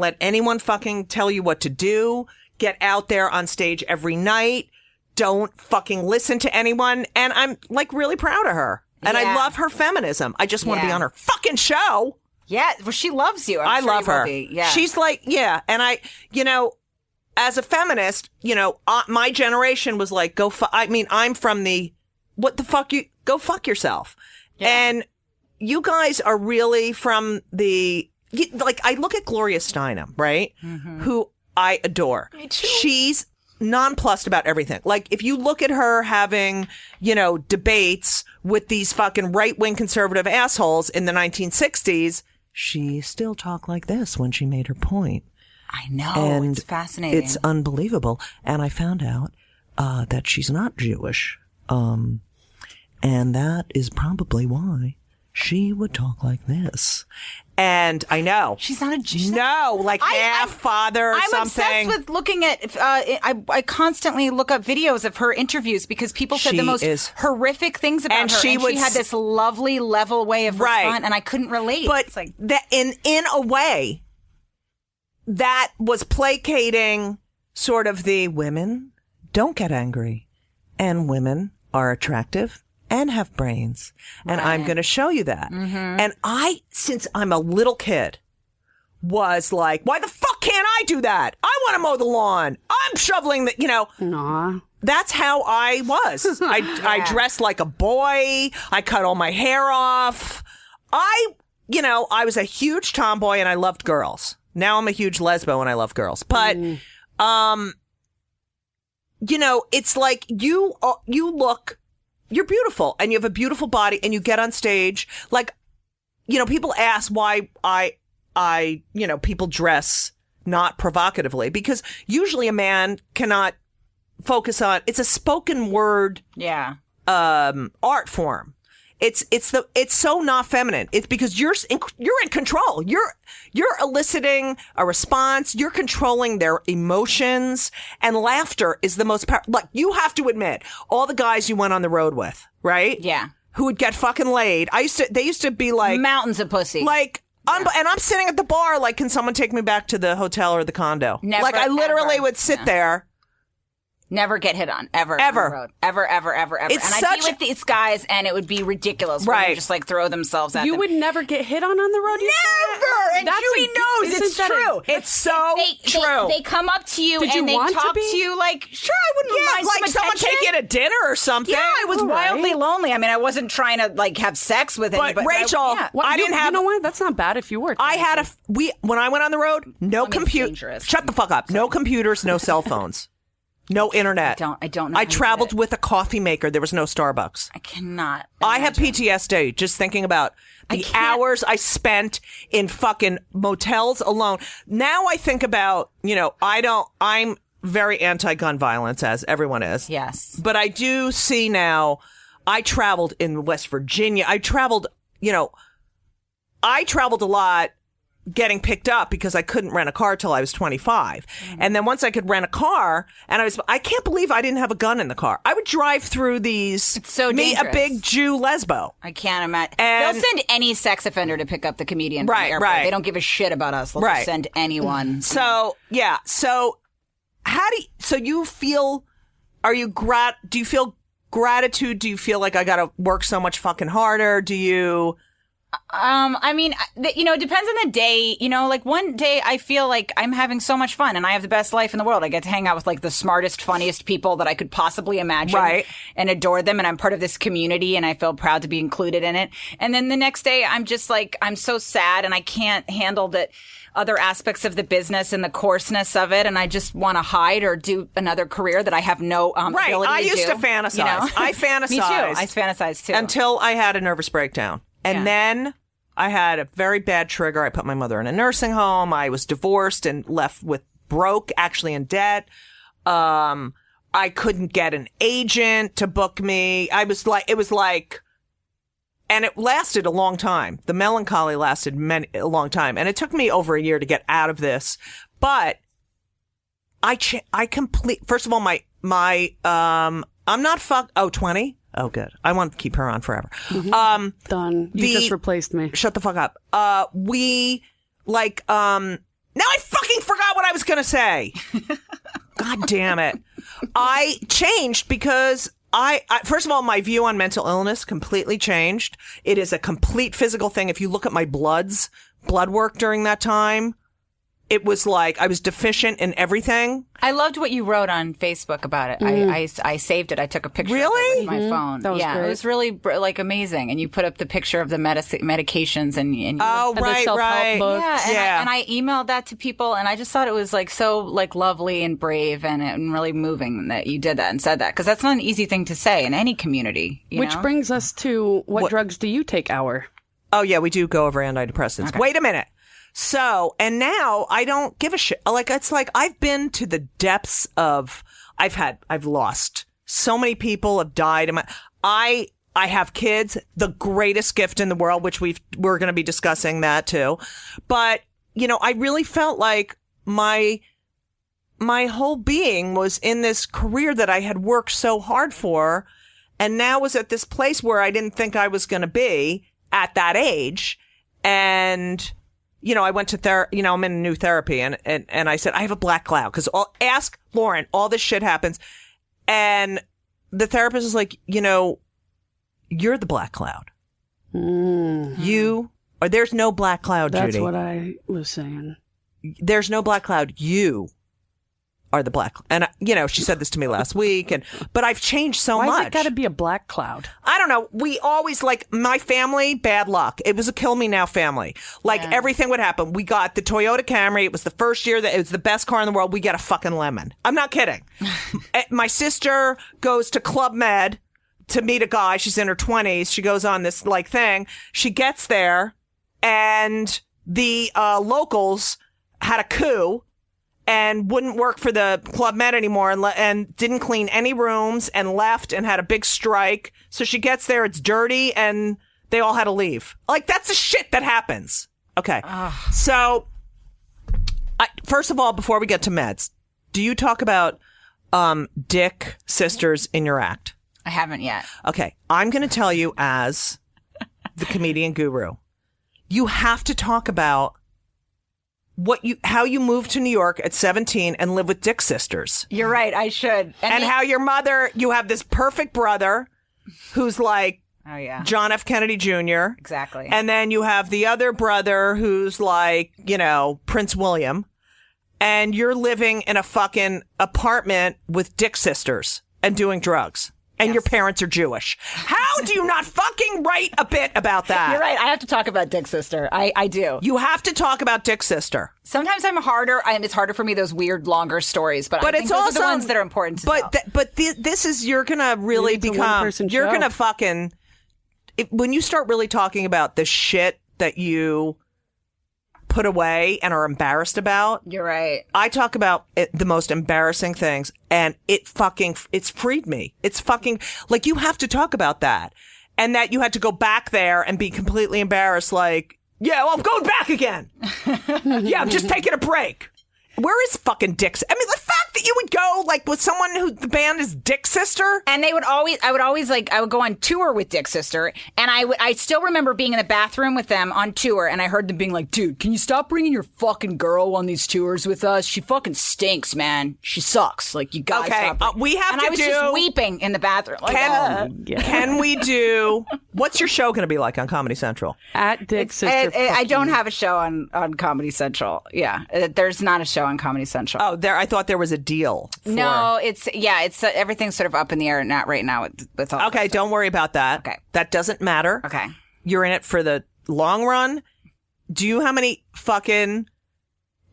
let anyone fucking tell you what to do. Get out there on stage every night. Don't fucking listen to anyone. And I'm like really proud of her. And I love her feminism. I just want to be on her fucking show. Yeah, well, she loves you. I love her. Yeah. She's like, and I, as a feminist, my generation was like, I'm from the, what the fuck go fuck yourself. Yeah. And you guys are really from the, I look at Gloria Steinem, right? Mm-hmm. Who I adore. Me too. She's nonplussed about everything. Like, if you look at her having, debates with these fucking right-wing conservative assholes in the 1960s, she still talked like this when she made her point. I know. And it's fascinating. It's unbelievable. And I found out that she's not Jewish. And that is probably why she would talk like this. And I know. She's not a Jew. No, like half father or something. I'm obsessed with looking at, I constantly look up videos of her interviews, because people said the most horrific things about her. And she had this lovely, level way of responding, and I couldn't relate. But it's like, that in a way, that was placating sort of the women don't get angry, and women are attractive and have brains. And I'm going to show you that. Mm-hmm. And since I'm a little kid, was like, why the fuck can't I do that? I want to mow the lawn. I'm shoveling the, Nah. That's how I was. I dressed like a boy. I cut all my hair off. I was a huge tomboy, and I loved girls. Now I'm a huge lesbo and I love girls. But, it's like you look, you're beautiful, and you have a beautiful body, and you get on stage. Like, people ask why people dress not provocatively, because usually a man cannot focus on, it's a spoken word art form. It's so not feminine. It's because you're in control. You're eliciting a response. You're controlling their emotions, and laughter is the most powerful. Like, you have to admit, all the guys you went on the road with, right? Yeah. Who would get fucking laid. They used to be like mountains of pussy. Like, and I'm sitting at the bar like, can someone take me back to the hotel or the condo? Never, like, I literally would sit there. Never get hit on, ever. On the road. Ever. It's and I'd be with these guys, and it would be ridiculous. Right. When they just like throw themselves at them. You would never get hit on the road? Never! And Judy knows it's true. It's so true. They come up to you and they talk to you like, sure, I wouldn't mind like someone take you to dinner or something. Yeah, I was wildly lonely. I mean, I wasn't trying to like have sex with anybody. But Rachel, I didn't have. You know what? That's not bad if you were. I had when I went on the road, no computers. Shut the fuck up. No computers, no cell phones. No internet. I don't know. I traveled with a coffee maker. There was no Starbucks. I cannot. I have PTSD just thinking about the hours I spent in fucking motels alone. Now I think about, I'm very anti-gun violence, as everyone is. Yes. But I do see now, I traveled in West Virginia. I traveled a lot getting picked up because I couldn't rent a car till I was 25. And then once I could rent a car, and I can't believe I didn't have a gun in the car. I would drive through these. It's so me, dangerous. a big Jew lesbo. I can't imagine. And- They'll send any sex offender to pick up the comedian from the airport. Right. They don't give a shit about us. They'll just send anyone. So, yeah. So, so you feel, do you feel gratitude? Do you feel like I got to work so much fucking harder? Do you... I mean, it depends on the day. Like one day I feel like I'm having so much fun and I have the best life in the world. I get to hang out with like the smartest, funniest people that I could possibly imagine, right, and adore them. And I'm part of this community and I feel proud to be included in it. And then the next day I'm just like, I'm so sad and I can't handle that other aspects of the business and the coarseness of it. And I just want to hide or do another career that I have no ability to do. I used to fantasize. I fantasized. Me too. I fantasized too. Until I had a nervous breakdown. And then I had a very bad trigger. I put my mother in a nursing home. I was divorced and left with actually in debt. I couldn't get an agent to book me. And it lasted a long time. The melancholy lasted a long time. And it took me over a year to get out of this. But first of all, I'm not 20? Oh, good. I want to keep her on forever. Mm-hmm. Done. You just replaced me. Shut the fuck up. Now I fucking forgot what I was going to say. God damn it. I changed because first of all, my view on mental illness completely changed. It is a complete physical thing. If you look at my blood work during that time, it was like I was deficient in everything. I loved what you wrote on Facebook about it. I saved it. I took a picture of it with my phone. That was great. It was really amazing. And you put up the picture of the medications and the self-help books. And I emailed that to people, and I just thought it was like so like lovely and brave and really moving that you did that and said that, because that's not an easy thing to say in any community. Which brings us to what drugs do you take, Hour? Oh yeah, we do go over antidepressants. Okay. Wait a minute. So, and now I don't give a shit. Like, it's like I've been to the depths of, I've lost so many people, have died. I have kids, the greatest gift in the world, which we're going to be discussing that too. But, I really felt like my whole being was in this career that I had worked so hard for, and now was at this place where I didn't think I was going to be at that age. And, I went to therapy, I'm in new therapy, and I said, I have a black cloud, because ask Lauren, all this shit happens. And the therapist is like, you're the black cloud. Mm-hmm. There's no black cloud, Judy. That's what I was saying. There's no black cloud. You are the black. And, she said this to me last week, but I've changed so much. Why has it got to be a black cloud? I don't know. We always, my family, bad luck. It was a kill me now family. Everything would happen. We got the Toyota Camry. It was the first year that it was the best car in the world. We get a fucking lemon. I'm not kidding. My sister goes to Club Med to meet a guy. She's in her 20s. She goes on this thing. She gets there, and the locals had a coup and wouldn't work for the Club Med anymore, and didn't clean any rooms, and left and had a big strike. So she gets there, it's dirty, and they all had to leave. That's the shit that happens. Okay. So, first of all, before we get to meds, do you talk about dick sisters in your act? I haven't yet. Okay. I'm going to tell you, as the comedian guru, you have to talk about how you moved to New York at 17 and live with dick sisters. You're right. I should. And how your mother, you have this perfect brother who's like John F. Kennedy Jr. Exactly. And then you have the other brother who's like, Prince William. And you're living in a fucking apartment with dick sisters and doing drugs. and your parents are Jewish. How do you not fucking write a bit about that? You're right. I have to talk about Dick Sister. I do. You have to talk about Dick Sister. Sometimes it's harder for me, those weird, longer stories, but I think it's those also are the ones that are important to tell. This is, you're going to really become, you're going to fucking, when you start really talking about the shit that you put away and are embarrassed about. You're right. I talk about the most embarrassing things, and it's freed me. It's fucking, like, you have to talk about that. And that you had to go back there and be completely embarrassed, like, yeah, well, I'm going back again. Yeah, I'm just taking a break. Where is fucking Dick? I mean, the fact that you would go like with someone who the band is Dick Sister, and I would go on tour with Dick Sister, and I still remember being in the bathroom with them on tour, and I heard them being like, "Dude, can you stop bringing your fucking girl on these tours with us? She fucking stinks, man. She sucks. Like, you gotta stop." We have and to I was just weeping in the bathroom. Like, can we do? What's your show going to be like on Comedy Central? At Dick Sister. I don't have a show on Comedy Central. Yeah, there's not a show on Comedy Central. Oh, I thought there was a deal. No, it's everything's sort of up in the air right now with all. Okay, don't worry about that. Okay, that doesn't matter. Okay, you're in it for the long run. Do you how many fucking?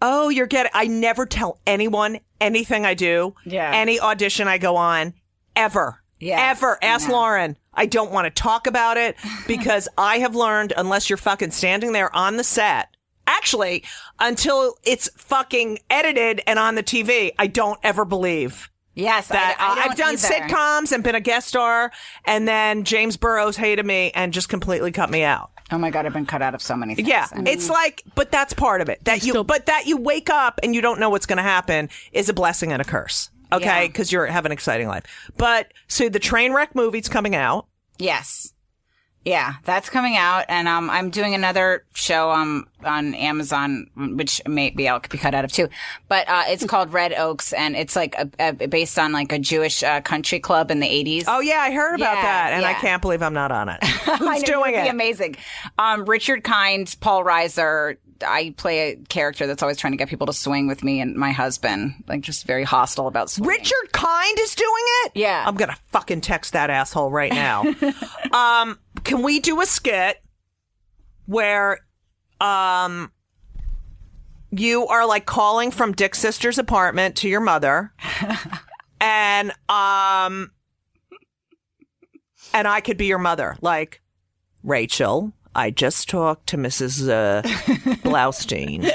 Oh, you're getting. I never tell anyone anything I do. Yeah. Any audition I go on, ever. Yeah. Ever. Ask Lauren. I don't want to talk about it because I have learned unless you're fucking standing there on the set. Actually, until it's fucking edited and on the TV, I don't ever believe. Yes, that I've done sitcoms and been a guest star, and then James Burrows hated me and just completely cut me out. Oh my God, I've been cut out of so many things. Yeah, it's like, but that's part of it. That you wake up and you don't know what's going to happen is a blessing and a curse. Okay, because you have an exciting life. But so the Trainwreck movie's coming out. Yes. Yeah, that's coming out, and I'm doing another show on Amazon, which maybe I'll be cut out of too. But it's called Red Oaks, and it's like based on like a Jewish country club in the 80s. Oh yeah, I heard about that, and I can't believe I'm not on it. Who's doing it? Amazing. Richard Kind, Paul Reiser. I play a character that's always trying to get people to swing with me, and my husband, like, just very hostile about swinging. Richard Kind is doing it? Yeah. I'm going to fucking text that asshole right now. Can we do a skit where you are, like, calling from Dick Sister's apartment to your mother, and I could be your mother, like, Rachel, I just talked to Mrs. Blaustein,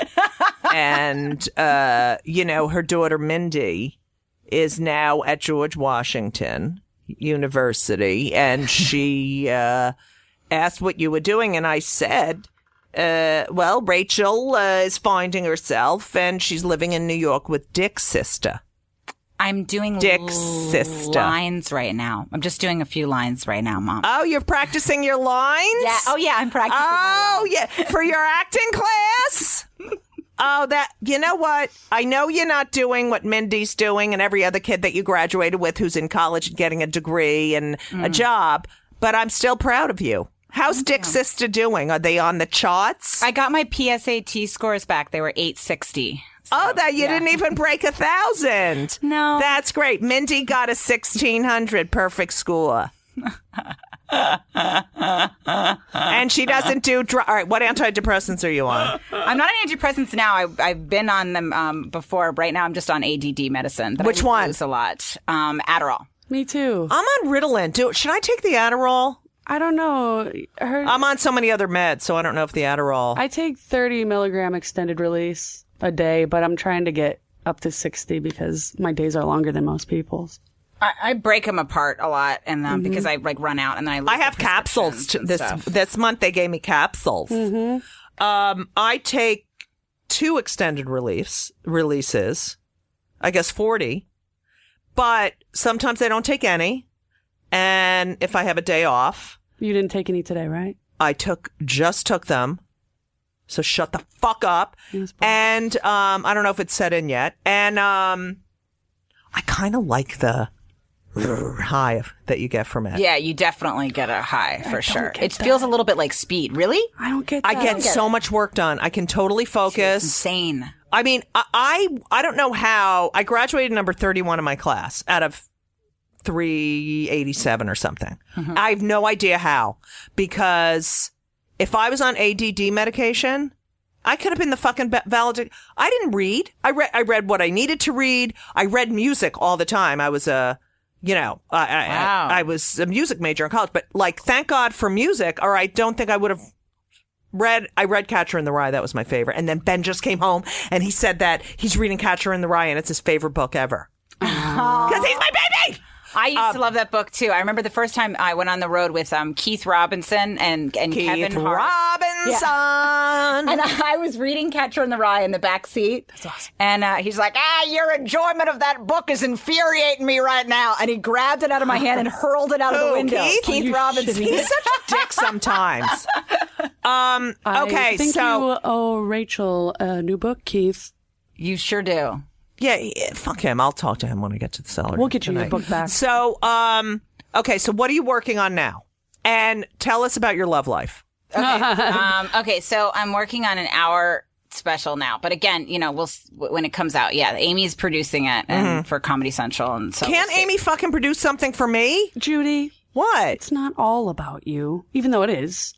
and, her daughter Mindy is now at George Washington University, and she asked what you were doing, and I said, Rachel is finding herself, and she's living in New York with Dick's sister. I'm doing Dick's sister lines right now. I'm just doing a few lines right now, Mom. Oh, you're practicing your lines? Yeah. Oh, yeah, I'm practicing. Oh, yeah. For your acting class? Oh, you know what? I know you're not doing what Mindy's doing and every other kid that you graduated with who's in college and getting a degree and a job, but I'm still proud of you. How's Dick's sister doing? Are they on the charts? I got my PSAT scores back. They were 860. So, you didn't even break 1,000. No. That's great. Mindy got a 1,600 perfect score. And she doesn't do all right, what antidepressants are you on? I'm not on antidepressants now. I've been on them before. Right now I'm just on ADD medicine. Which one? A lot. Adderall. Me too. I'm on Ritalin. Should I take the Adderall? I don't know. I'm on so many other meds, so I don't know if the Adderall. I take 30 milligram extended release a day, but I'm trying to get up to 60 because my days are longer than most people's. I break them apart a lot, and because I like run out, and then I have capsules this month. They gave me capsules. Mm-hmm. I take 2 extended releases. I guess 40, but sometimes I don't take any. And if I have a day off, you didn't take any today, right? I just took them. So shut the fuck up. And I don't know if it's set in yet. And I kind of like the high that you get from it. Yeah, you definitely get a high for sure. It feels a little bit like speed. Really? I don't get that. I get so much work done. I can totally focus. It's insane. I mean, I don't know how. I graduated number 31 in my class out of 387 or something. I have no idea how, because if I was on ADD medication, I could have been the fucking valedictorian. I didn't read. I read what I needed to read. I read music all the time. I was I was a music major in college, but like, thank God for music, or I don't think I would have I read Catcher in the Rye. That was my favorite. And then Ben just came home and he said that he's reading Catcher in the Rye and it's his favorite book ever. Because he's my baby! I used to love that book too. I remember the first time I went on the road with Keith Robinson and Kevin Hart. Robinson! And I was reading Catcher in the Rye in the back seat. That's awesome. And he's like, your enjoyment of that book is infuriating me right now. And he grabbed it out of my hand and hurled it out of the window. Keith Robinson. He's such a dick sometimes. I think you owe Rachel a new book, Keith. You sure do. Yeah, fuck him. I'll talk to him when I get to the cellar. We'll get you your book back. So, okay, so what are you working on now? And tell us about your love life. Okay, so I'm working on an hour special now. But again, when it comes out, Amy's producing it and for Comedy Central. And so Can't Amy fucking produce something for me? Judy. What? It's not all about you, even though it is.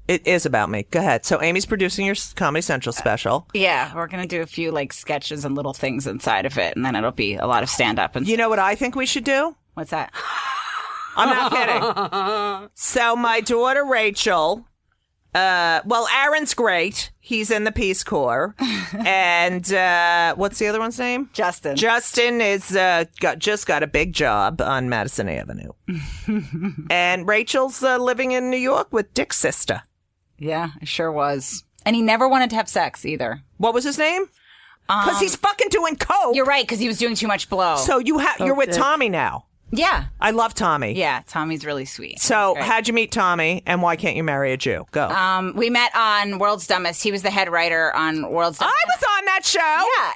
It is about me. Go ahead. So Amy's producing your Comedy Central special. Yeah, we're going to do a few sketches and little things inside of it, and then it'll be a lot of stand-up. And you know what I think we should do? What's that? I'm not kidding. So my daughter Rachel, Aaron's great. He's in the Peace Corps. And what's the other one's name? Justin. Justin is just got a big job on Madison Avenue. And Rachel's living in New York with Dick's sister. Yeah, it sure was. And he never wanted to have sex either. What was his name? Because he's fucking doing coke. You're right, because he was doing too much blow. So you're with Tommy now. Yeah. I love Tommy. Yeah, Tommy's really sweet. So how'd you meet Tommy, and why can't you marry a Jew? Go. We met on World's Dumbest. He was the head writer on World's Dumbest. I was on that show. Yeah,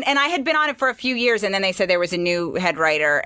and I had been on it for a few years, and then they said there was a new head writer,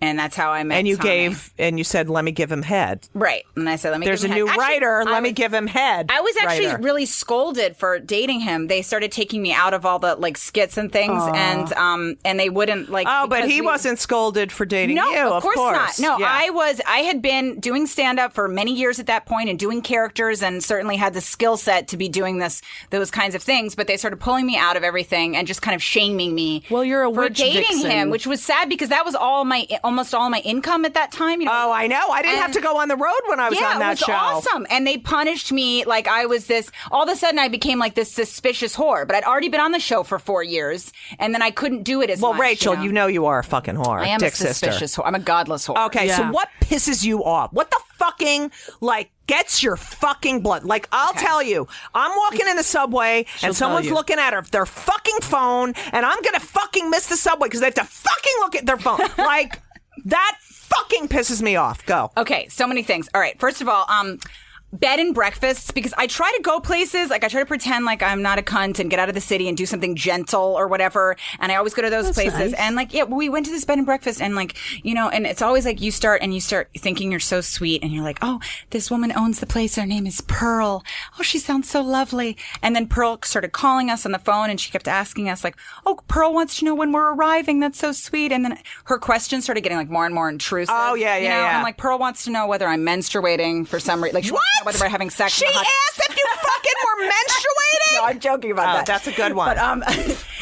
and that's how I met And you Tommy. you said, let me give him head. Right. And I said, let me There's give him a new head. writer, let me give him head. I was actually writer. really scolded for dating him. They started taking me out of all the skits and things, and they wouldn't Oh, but he wasn't scolded for dating no, you. of course not. No, Yeah. I had been doing stand-up for many years at that point and doing characters and certainly had the skill set to be doing those kinds of things, but they started pulling me out of everything and just kind of shaming me. Well, you're a for witch dating vixen. him, which was sad because that was almost all my income at that time. Oh, I know. I didn't have to go on the road when I was on that show. Yeah, it was awesome. And they punished me like I was this. All of a sudden, I became like this suspicious whore. But I'd already been on the show for 4 years, and then I couldn't do it as much. Well, Rachel, you know you are a fucking whore. I am Dick's a suspicious sister. whore. I'm a godless whore. Okay, so what pisses you off? What the fucking, gets your fucking blood? I'll tell you, I'm walking in the subway and someone's looking at their fucking phone, and I'm going to fucking miss the subway because they have to fucking look at their phone. That fucking pisses me off. Go. Okay, so many things. All right, first of all, bed and breakfasts, because I try to go places, I try to pretend like I'm not a cunt and get out of the city and do something gentle or whatever, and I always go to those places. Nice. And we went to this bed and breakfast, and and it's always you start thinking you're so sweet, and you're like, oh, this woman owns the place, her name is Pearl. Oh, she sounds so lovely. And then Pearl started calling us on the phone, and she kept asking us oh, Pearl wants to know when we're arriving, that's so sweet. And then her questions started getting more and more intrusive. Oh, yeah. And I'm like, Pearl wants to know whether I'm menstruating for some reason. What? Whether we're having sex. She asked if you fucking were menstruating? No, I'm joking about that. That's a good one. But,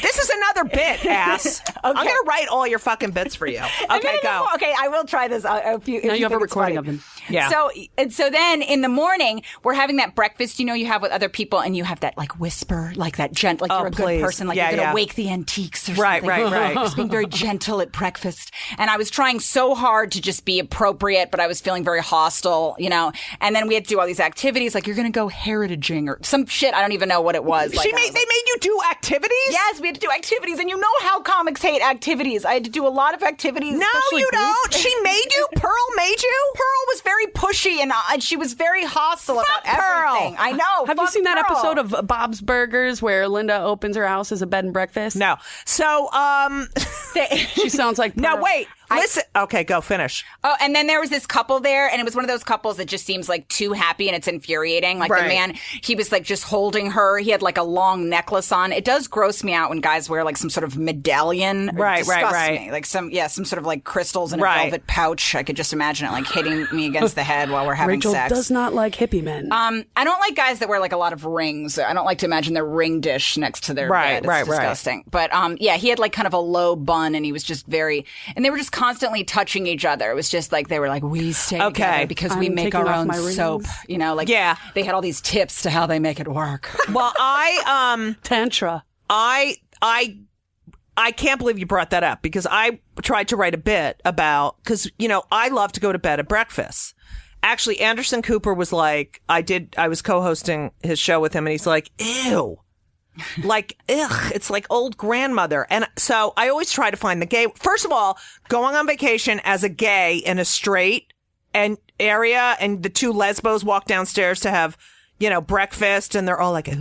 this is another bit, ass. Okay. I'm going to write all your fucking bits for you. Okay, go. Okay, I will try this. If you have a recording of them. Yeah. So then in the morning, we're having that breakfast, you have with other people, and you have that whisper, that gentle, you're a good person, you're going to wake the antiques or something. Right. Just being very gentle at breakfast. And I was trying so hard to just be appropriate, but I was feeling very hostile, And then we had to do all these activities, you're going to go heritaging or some shit. I don't even know what it was. They made you do activities? Yes, we had to do activities, and you know how comics hate activities. I had to do a lot of activities. No, you don't. She made you? Pearl made you? Pearl was very pushy, and she was very hostile about everything. I know. Have you seen that episode of Bob's Burgers where Linda opens her house as a bed and breakfast? No. So, she sounds like Pearl. No, wait. Listen, okay, go finish. Oh, and then there was this couple there, and it was one of those couples that just seems like too happy, and it's infuriating. Like the man, he was like just holding her. He had like a long necklace on. It does gross me out when guys wear like some sort of medallion. Right. Me. Like some sort of like crystals in a velvet pouch. I could just imagine it like hitting me against the head while we're having Rachel sex. does not like hippie men. I don't like guys that wear like a lot of rings. I don't like to imagine their ring dish next to their bed. It's disgusting. But he had like kind of a low bun, and he was just and they were just constantly touching each other. It was just like they were like, we stay together because we make our own soap. You know, like they had all these tips to how they make it work. Well, Tantra. I can't believe you brought that up, because I tried to write a bit about, because, you know, I love to go to bed at breakfast. Actually, Anderson Cooper was like, I was co-hosting his show with him, and he's like, ew. Like, ugh, it's like old grandmother. And so I always try to find the gay. First of all, going on vacation as a gay in a straight area, and the two lesbos walk downstairs to have, you know, breakfast, and they're all like, I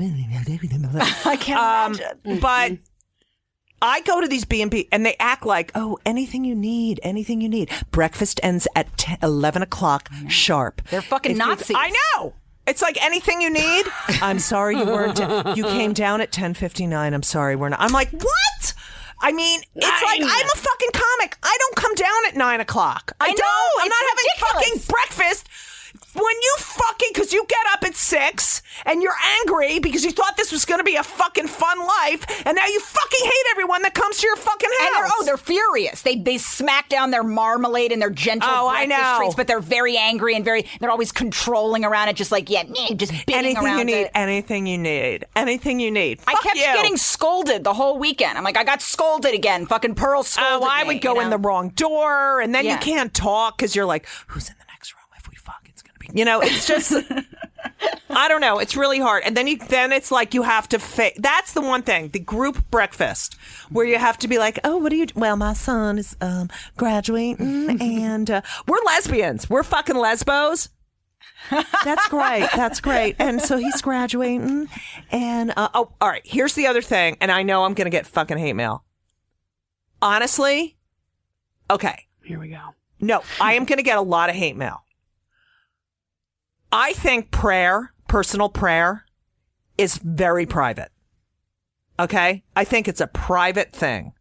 can't imagine. But I go to these B&B, and they act like, oh, anything you need. Breakfast ends at 11 o'clock sharp. They're fucking Nazis. I know. It's like, anything you need. I'm sorry you weren't. You came down at 10:59. I'm sorry we're not. I'm like, what? I mean, it's like, I'm a fucking comic. I don't come down at 9 o'clock. I'm not having fucking breakfast. When you fucking, because you get up at 6 and you're angry because you thought this was going to be a fucking fun life, and now you fucking hate everyone that comes to your fucking house. And they're furious. They smack down their marmalade and their gentle breakfast treats, but they're very angry and they're always controlling around it, just like, just bidding around it. Anything you need. I kept getting scolded the whole weekend. I'm like, I got scolded again. Fucking Pearl scolded me. I would go in the wrong door, and then you can't talk because you're like, who's in the next room? If we fuck, it's going to be, you know, it's just, I don't know. It's really hard. And then it's like you have to that's the one thing, the group breakfast, where you have to be like, oh, what are you well, my son is graduating, and we're lesbians. We're fucking lesbos. That's great. And so he's graduating, and all right, here's the other thing, and I know I'm going to get fucking hate mail. Honestly, okay. Here we go. No, I am going to get a lot of hate mail. I think personal prayer, is very private. Okay? I think it's a private thing.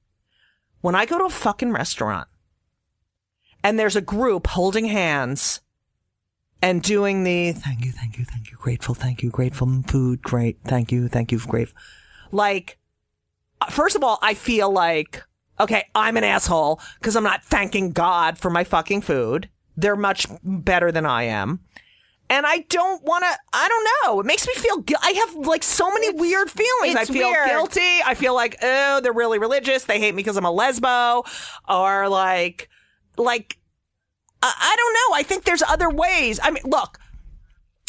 When I go to a fucking restaurant and there's a group holding hands and doing the thank you, grateful, food, great, thank you, grateful. Like, first of all, I feel like, okay, I'm an asshole because I'm not thanking God for my fucking food. They're much better than I am. And I don't want to, I don't know. It makes me feel, I have like so many weird feelings. I feel guilty. I feel like, oh, they're really religious. They hate me because I'm a lesbo. Or like, I don't know. I think there's other ways. I mean, look,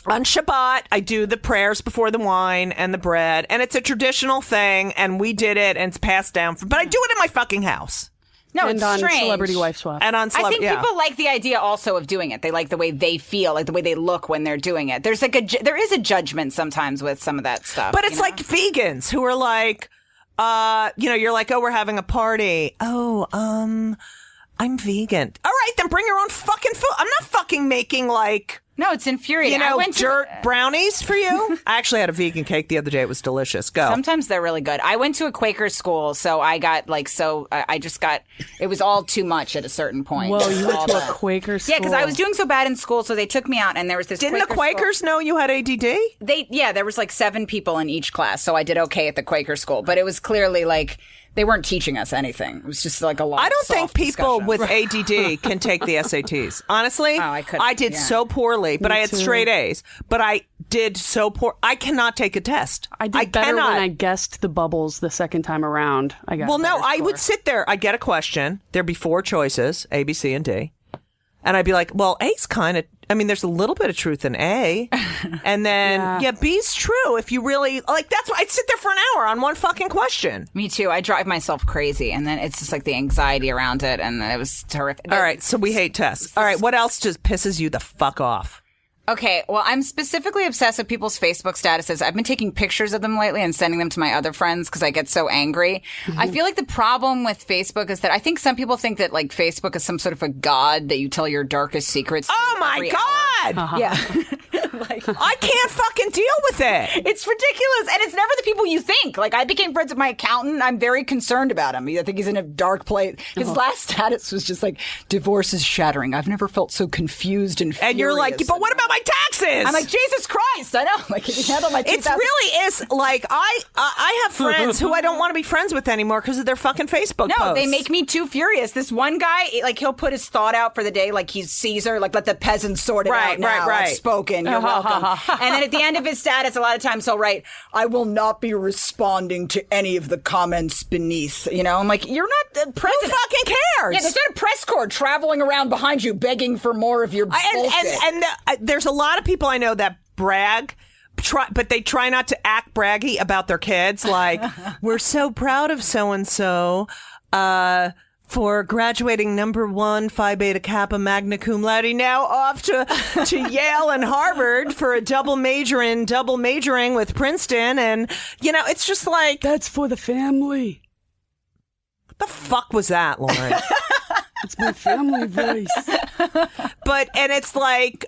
on Shabbat, I do the prayers before the wine and the bread. And it's a traditional thing. And we did it and it's passed down. But I do it in my fucking house. No, and it's on strange. Celebrity Wife Swap. And on I think people like the idea also of doing it. They like the way they feel, like the way they look when they're doing it. There's like there is a judgment sometimes with some of that stuff. But it's like vegans who are like, you're like, oh, we're having a party. Oh, I'm vegan. All right, then bring your own fucking food. I'm not fucking making like... No, it's infuriating. Dirt brownies for you? I actually had a vegan cake the other day. It was delicious. Go. Sometimes they're really good. I went to a Quaker school, so I got it was all too much at a certain point. Whoa, you went to a Quaker school? Yeah, because I was doing so bad in school, so they took me out, and there was this Didn't the Quakers know you had ADD? There was like 7 people in each class, so I did okay at the Quaker school, but it was clearly like... They weren't teaching us anything. It was just like a lot. I don't think people with ADD can take the SATs. Honestly, I couldn't. I did so poorly, but I had straight A's. But I did so poor. I cannot take a test. I did better when I guessed the bubbles the second time around. I got I would sit there. I'd get a question. There'd be 4 choices, A, B, C, and D. And I'd be like, well, A's kind of, I mean, there's a little bit of truth in A. And then, B's true. If you really, like, that's why I'd sit there for an hour on one fucking question. Me too. I drive myself crazy. And then it's just like the anxiety around it. And it was terrific. All right. So we hate tests. All right. What else just pisses you the fuck off? Okay, well, I'm specifically obsessed with people's Facebook statuses. I've been taking pictures of them lately and sending them to my other friends because I get so angry. I feel like the problem with Facebook is that I think some people think that like Facebook is some sort of a god that you tell your darkest secrets to. Oh my every God! hour. Yeah. I can't fucking deal with it. It's ridiculous. And it's never the people you think. Like, I became friends with my accountant. I'm very concerned about him. I think he's in a dark place. His last status was just like, divorce is shattering. I've never felt so confused and furious. And you're like, but what about my taxes? I'm like, Jesus Christ. I know. Like, you handle my 2000. It really is like, I have friends who I don't want to be friends with anymore because of their fucking Facebook posts. No, they make me too furious. This one guy, like, he'll put his thought out for the day like he's Caesar, like, let the peasants sort it out now. Right. I've spoken. You're welcome. And then at the end of his status, a lot of times he'll write, I will not be responding to any of the comments beneath. You know, I'm like, you're not the president. Who fucking cares? Yeah, there's not a press corps traveling around behind you begging for more of your bullshit. And there's a lot of people I know that brag, but they try not to act braggy about their kids. Like, we're so proud of so-and-so for graduating #1 Phi Beta Kappa magna cum laude, now off to Yale and Harvard for a double majoring with Princeton. And, you know, it's just like... That's for the family. What the fuck was that, Lauren? It's my family voice. And it's like...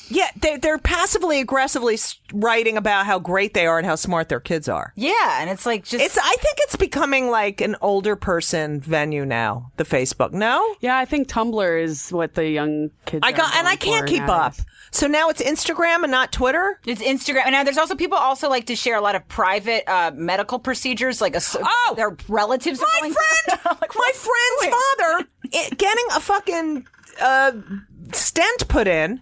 Yeah, they're passively aggressively writing about how great they are and how smart their kids are. Yeah, and it's like just... I think it's becoming like an older person venue now, the Facebook. No? Yeah, I think Tumblr is what the young kids I can't keep up. So now it's Instagram and not Twitter? It's Instagram. And now there's also people also like to share a lot of private medical procedures, like their relatives. My friend's father getting a fucking stent put in.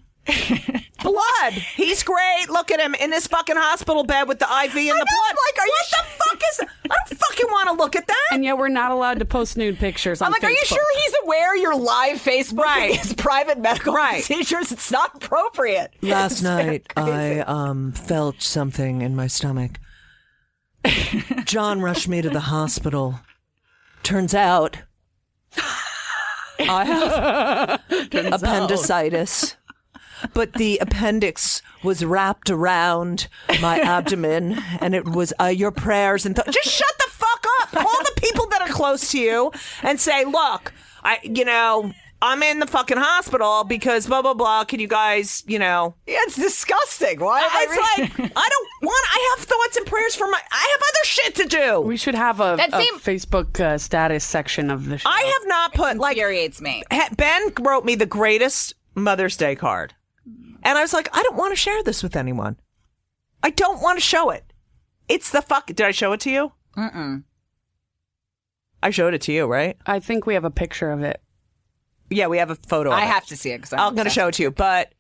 Blood. He's great. Look at him in his fucking hospital bed with the IV and the blood. Like, what the fuck is that? I don't fucking want to look at that. And yet we're not allowed to post nude pictures on I'm like, Facebook. are you sure he's aware you're live Facebook his private medical procedures? It's not appropriate. Last night, I felt something in my stomach. John rushed me to the hospital. Turns out, I have appendicitis. But the appendix was wrapped around my abdomen, and it was your prayers and just shut the fuck up. Call the people that are close to you and say, "Look, I'm in the fucking hospital because blah blah blah. Can you guys, Yeah, it's disgusting. Why? I have thoughts and prayers for I have other shit to do. We should have a Facebook status section of the show. I have not put infuriates me. Ben wrote me the greatest Mother's Day card. And I was like, I don't want to share this with anyone. I don't want to show it. It's the fuck. Did I show it to you? Mm-mm. I showed it to you, right? I think we have a picture of it. Yeah, we have a photo of it. I have to see it because I'm going to show it to you. But,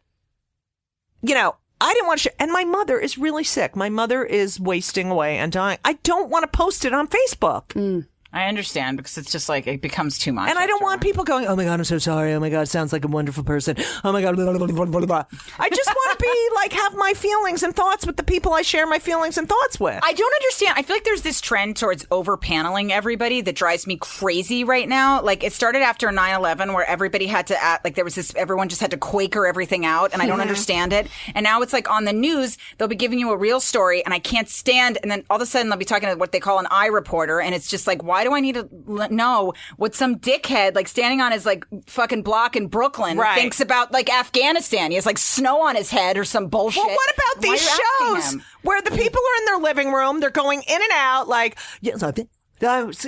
I didn't want to share. And my mother is really sick. My mother is wasting away and dying. I don't want to post it on Facebook. I understand because it's just like it becomes too much. And I don't want people going, oh my God, I'm so sorry. Oh my God, sounds like a wonderful person. Oh my God, blah, blah, blah, blah, blah. I just want to be like, have my feelings and thoughts with the people I share my feelings and thoughts with. I don't understand. I feel like there's this trend towards over-paneling everybody that drives me crazy right now. Like it started after 9/11 where everybody had to act like everyone just had to Quaker everything out and I don't understand it. And now it's like on the news, they'll be giving you a real story and I can't stand. And then all of a sudden they'll be talking to what they call an eye reporter. And it's just like, why do I need to know what some dickhead like standing on his like fucking block in Brooklyn thinks about like Afghanistan? He has like snow on his head or some bullshit. Well, what about these shows where the people are in their living room, they're going in and out like, yes, I think,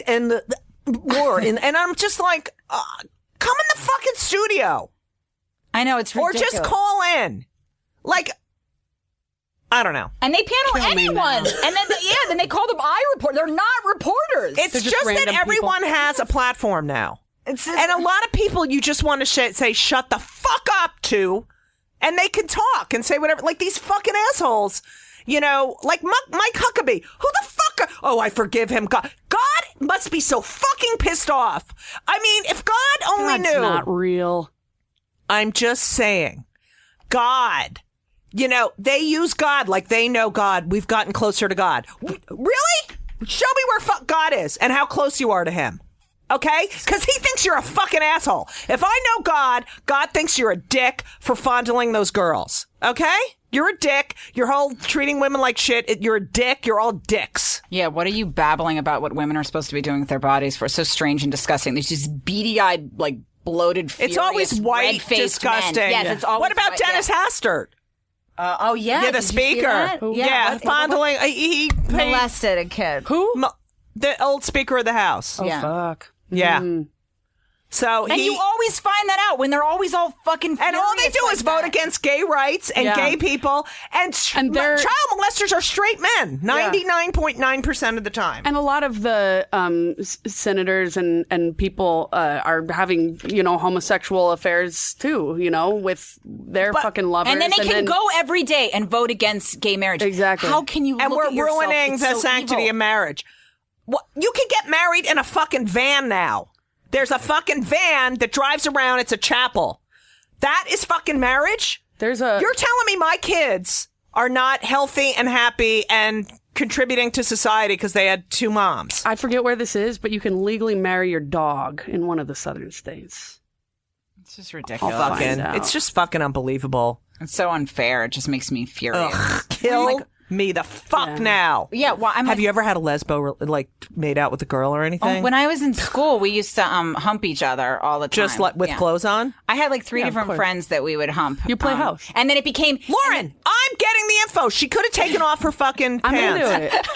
and the war, and I'm just like, come in the fucking studio. I know it's ridiculous. Or just call in, like. I don't know. And they panel anyone. And then they call them eye reporters. They're not reporters. It's just that everyone has a platform now. And a lot of people you just want to say shut the fuck up to, and they can talk and say whatever. Like these fucking assholes, like Mike Huckabee. Who the fuck I forgive him. God must be so fucking pissed off. I mean, if God only knew. That's not real. I'm just saying. God. They use God like they know God. We've gotten closer to God. Really? Show me where God is and how close you are to him. Okay? Because he thinks you're a fucking asshole. If I know God, God thinks you're a dick for fondling those girls. Okay? You're a dick. Your whole treating women like shit. You're a dick. You're all dicks. Yeah, what are you babbling about what women are supposed to be doing with their bodies for? It's so strange and disgusting. There's these beady-eyed, like, bloated, furious, it's always white, red-faced disgusting. Men. Yes, it's always what about white, Dennis Hastert? Oh, yeah. Yeah, the speaker. Yeah, fondling. He molested a kid. Who? The old Speaker of the House. Oh, Yeah. fuck. Yeah. So and you always find that out when they're always all fucking furious. And all they do like is vote against gay rights and gay people. And child molesters are straight men 99.9% of the time. And a lot of the senators and people are having, homosexual affairs too, with their fucking lovers. And then they can go every day and vote against gay marriage. Exactly. How can you And look we're at yourself? ruining It's the so sanctity evil. of marriage. Well, you can get married in a fucking van now. There's a fucking van that drives around. It's a chapel. That is fucking marriage? You're telling me my kids are not healthy and happy and contributing to society because they had two moms. I forget where this is, but you can legally marry your dog in one of the southern states. It's just ridiculous. It's just fucking unbelievable. It's so unfair. It just makes me furious. Ugh, kill me the fuck now. Yeah, well, have you ever had a lesbo made out with a girl or anything? When I was in school, we used to hump each other all the time. Just with clothes on? I had like three different friends that we would hump. You play house. And then it became... Lauren, I'm getting the info. She could have taken off her fucking pants. I'm into it.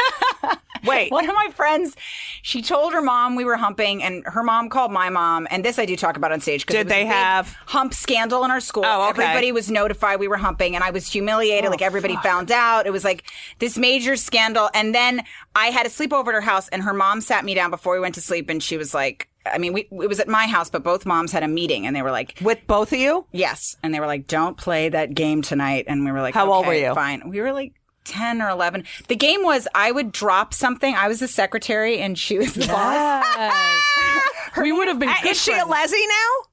Wait. One of my friends, she told her mom we were humping, and her mom called my mom, and this I do talk about on stage. Did they have hump scandal in our school? Oh, okay. Everybody was notified we were humping, and I was humiliated. Everybody found out. It was like this major scandal. And then I had a sleepover at her house, and her mom sat me down before we went to sleep, and she was like, it was at my house, but both moms had a meeting, and they were like... With both of you? Yes. And they were like, don't play that game tonight. And we were like, how old were you? Fine. We were like 10 or 11. The game was I would drop something. I was the secretary and she was the boss. We would have been good Is she a lesbian now?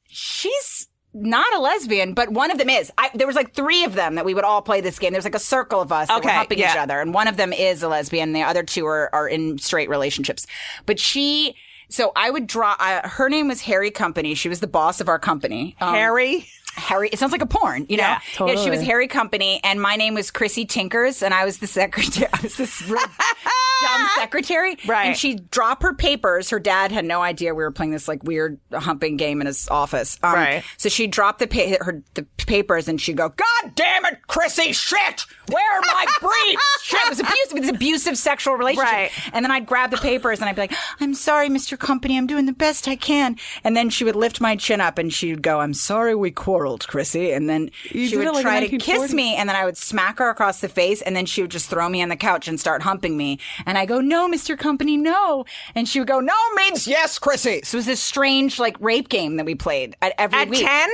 She's not a lesbian, but one of them is. There was like three of them that we would all play this game. There's like a circle of us that were humping each other. And one of them is a lesbian. The other two are in straight relationships. But so I would draw, her name was Harry Company. She was the boss of our company. Harry? It sounds like a porn, you know? Yeah, totally. Yeah, she was Harry Company, and my name was Chrissy Tinkers, and I was the secretary. I was this real dumb secretary. Right. And she'd drop her papers. Her dad had no idea we were playing this like weird humping game in his office. Right. So she'd drop the papers, and she'd go, God damn it, Chrissy, shit! Where are my briefs? Shit. It was abusive. It was abusive sexual relationship. Right. And then I'd grab the papers, and I'd be like, I'm sorry, Mr. Company. I'm doing the best I can. And then she would lift my chin up, and she'd go, I'm sorry we quarreled, Chrissy. And then she would try to kiss me, and then I would smack her across the face, and then she would just throw me on the couch and start humping me. And I go, no, Mr. Company, no. And she would go, no means yes, Chrissy. So it was this strange like rape game that we played every week. At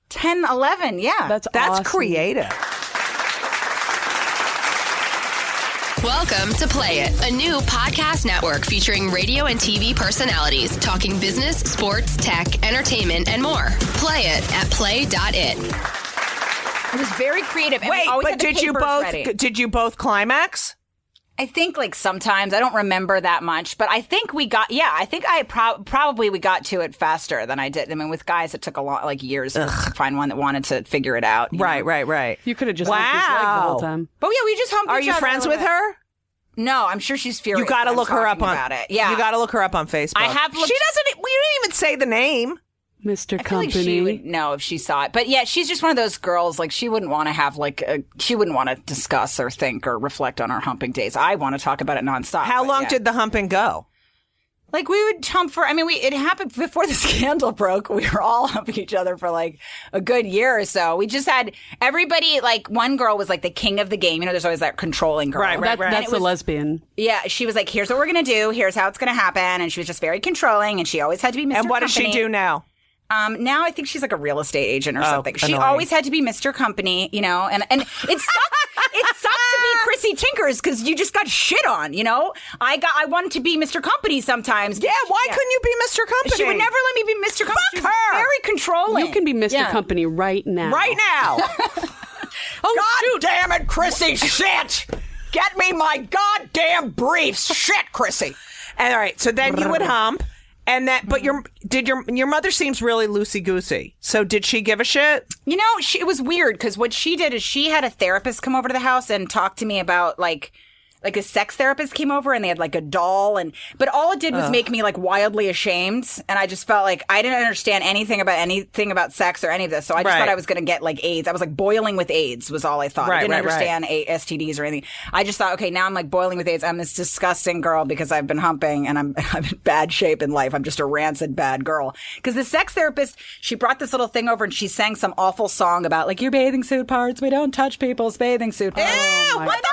10, 11, yeah. That's awesome. creative. Welcome to Play It, a new podcast network featuring radio and TV personalities talking business, sports, tech, entertainment, and more. Play it at play.it. It was very creative. And we Wait, always but had the did you both climax? I think like sometimes I don't remember that much, but I think we got. Yeah, I think I probably we got to it faster than I did. I mean, with guys, it took a lot, like years to find one that wanted to figure it out. Right. You could have just humped his leg the whole time. But yeah, we just humped. Are each you other friends a with little her? bit. No, I'm sure she's furious. You got to that look I'm her up talking on. about it. Yeah, you got to look her up on Facebook. I have. Looked, she doesn't. We didn't even say the name. Mr. I feel like she Company. would know if she saw it. But yeah, she's just one of those girls, like she wouldn't want to have she wouldn't want to discuss or think or reflect on our humping days. I want to talk about it nonstop. How long yeah. did the humping go? Like we would hump for, it happened before the scandal broke. We were all humping each other for like a good year or so. We just had everybody, like one girl was like the king of the game. You know, there's always that controlling girl. Right. That's a lesbian. Yeah. She was like, here's what we're going to do. Here's how it's going to happen. And she was just very controlling and she always had to be Mr. And what does she do now? Now I think she's like a real estate agent or something. She annoying. always had to be Mr. Company, you know, and it sucked. It sucked to be Chrissy Tinkers because you just got shit on, you know. I wanted to be Mr. Company sometimes. Yeah, why couldn't you be Mr. Company? She would never let me be Mr. Company. Fuck She's her. very controlling. You can be Mr. Company right now. Right now. God damn it, Chrissy! Shit! Get me my goddamn briefs! Shit, Chrissy! And all right, so then you would hump. And that, but your mother seems really loosey goosey. So did she give a shit? You know, it was weird because what she did is she had a therapist come over to the house and talk to me about like a sex therapist came over and they had like a doll but all it did was make me like wildly ashamed. And I just felt like I didn't understand anything about sex or any of this. So I just thought I was going to get like AIDS. I was like boiling with AIDS was all I thought. I didn't understand STDs or anything. I just thought, okay, now I'm like boiling with AIDS. I'm this disgusting girl because I've been humping and I'm in bad shape in life. I'm just a rancid bad girl. Because the sex therapist, she brought this little thing over and she sang some awful song about like your bathing suit parts. We don't touch people's bathing suit parts. Oh, what the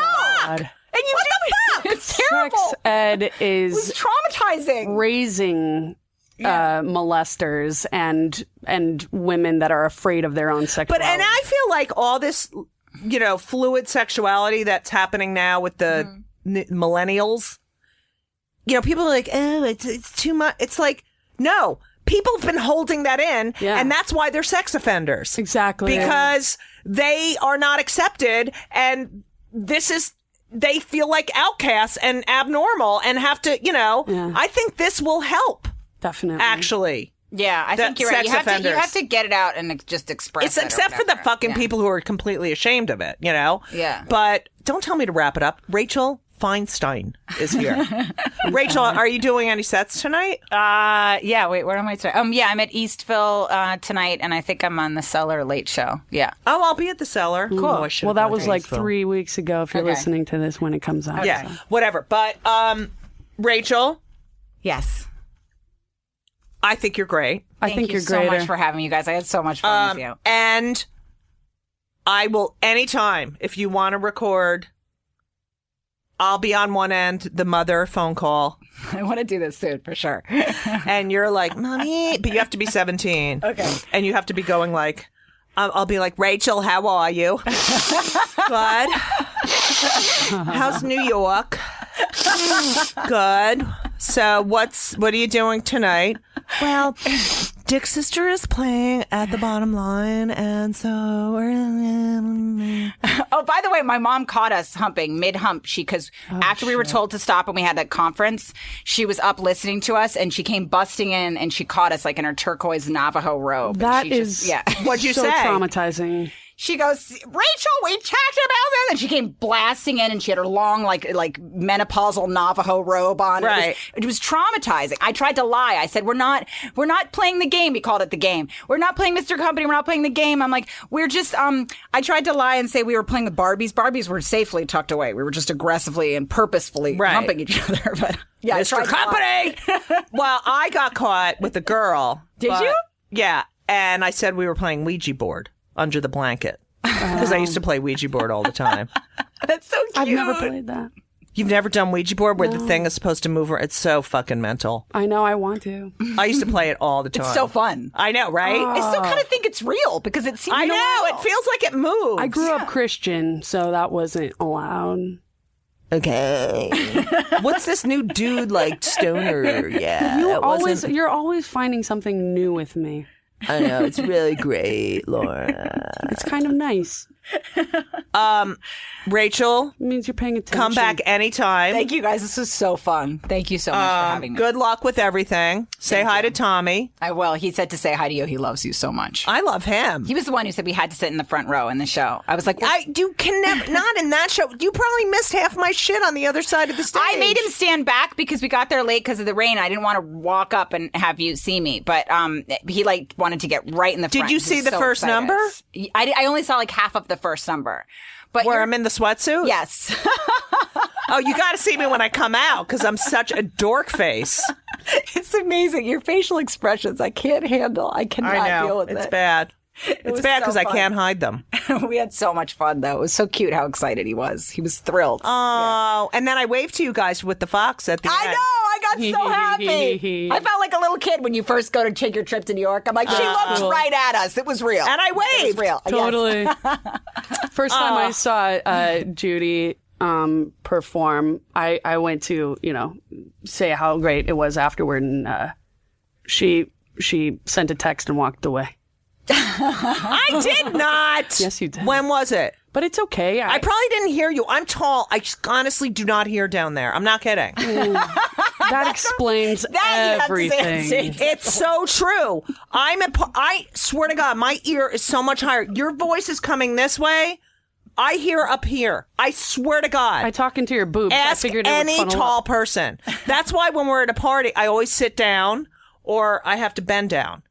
fuck? And you what the fuck? It's terrible. Sex ed is it was traumatizing. Raising molesters and women that are afraid of their own sexuality. And I feel like all this, fluid sexuality that's happening now with the millennials, people are like, oh, it's too much. It's like, no, people have been holding that in, and that's why they're sex offenders. Exactly. Because they are not accepted, and they feel like outcasts and abnormal and have to, I think this will help. Definitely. Actually. Yeah, I think you're right. You have to get it out and just express it. Except for the fucking people who are completely ashamed of it, Yeah. But don't tell me to wrap it up. Rachel Feinstein is here. Rachel, are you doing any sets tonight? Yeah. Wait, where am I tonight? Yeah, I'm at Eastville tonight, and I think I'm on the Cellar Late Show. Yeah. Oh, I'll be at the Cellar. Cool. Oh, well, that was like 3 weeks ago. If you're listening to this when it comes out. Yeah. So. Whatever. But Rachel. Yes. I think you're great. Thank you so much for having me, you guys. I had so much fun with you. And I will anytime if you want to record. I'll be on one end, the mother phone call. I want to do this soon, for sure. And you're like, Mommy, but you have to be 17. Okay. And you have to be going like, I'll be like, Rachel, how are you? Good. How's New York? Good. So what are you doing tonight? Well, Dick's sister is playing at the Bottom Line, and so we're... Oh, by the way, my mom caught us humping mid-hump. Because after we were told to stop when we had that conference, she was up listening to us, and she came busting in, and she caught us like in her turquoise Navajo robe. That is What'd you so say? Traumatizing. She goes, Rachel, we talked about this. And she came blasting in and she had her long, like menopausal Navajo robe on. Right. It was traumatizing. I tried to lie. I said, we're not playing the game. We called it the game. We're not playing Mr. Company. We're not playing the game. I'm like, we're just, I tried to lie and say we were playing with Barbies. Barbies were safely tucked away. We were just aggressively and purposefully humping each other. But yeah, Mr. Company! Well, I got caught with a girl. Did you? Yeah. And I said we were playing Ouija board. Under the blanket. Because I used to play Ouija board all the time. That's so cute. I've never played that. You've never done Ouija board where the thing is supposed to move? It's so fucking mental. I know, I want to. I used to play it all the time. It's so fun. I know, right? I still kind of think it's real because it seems I know. real. It feels like it moves. I grew up Christian, so that wasn't allowed. Okay. What's this new dude like stoner? Yeah. You're always finding something new with me. I know, it's really great, Laura. It's kind of nice. Rachel, it means you're paying attention. Come back anytime. Thank you, guys. This was so fun. Thank you so much for having me. Good luck with everything. Say hi to Tommy. I will. He said to say hi to you. He loves you so much. I love him. He was the one who said we had to sit in the front row in the show. I was like, you can never, not in that show. You probably missed half my shit on the other side of the stage. I made him stand back because we got there late because of the rain. I didn't want to walk up and have you see me, but he wanted to get right in the front. Did you see the first number? I only saw like half of the first number. But where I'm in the sweatsuit? Yes. Oh, you got to see me when I come out because I'm such a dork face. It's amazing. Your facial expressions, I can't handle. I cannot deal with it. It's bad. It's bad because I can't hide them. We had so much fun, though. It was so cute how excited he was. He was thrilled. Oh, and then I waved to you guys with the fox at the end. I know. I got so happy. I felt like a little kid when you first go to take your trip to New York. I'm like, she looked right at us. It was real. And I waved. It was real. Totally. Yes. First time I saw Judy perform, I went to, say how great it was afterward. And she sent a text and walked away. I did not. Yes, you did. When was it? But it's okay. I probably didn't hear you. I'm tall. I just honestly do not hear down there. I'm not kidding. That explains everything. It's so true. I swear to God, my ear is so much higher. Your voice is coming this way. I hear up here. I swear to God. I talk into your boobs. Ask I figured it would any funnel tall up. person. That's why when we're at a party, I always sit down or I have to bend down.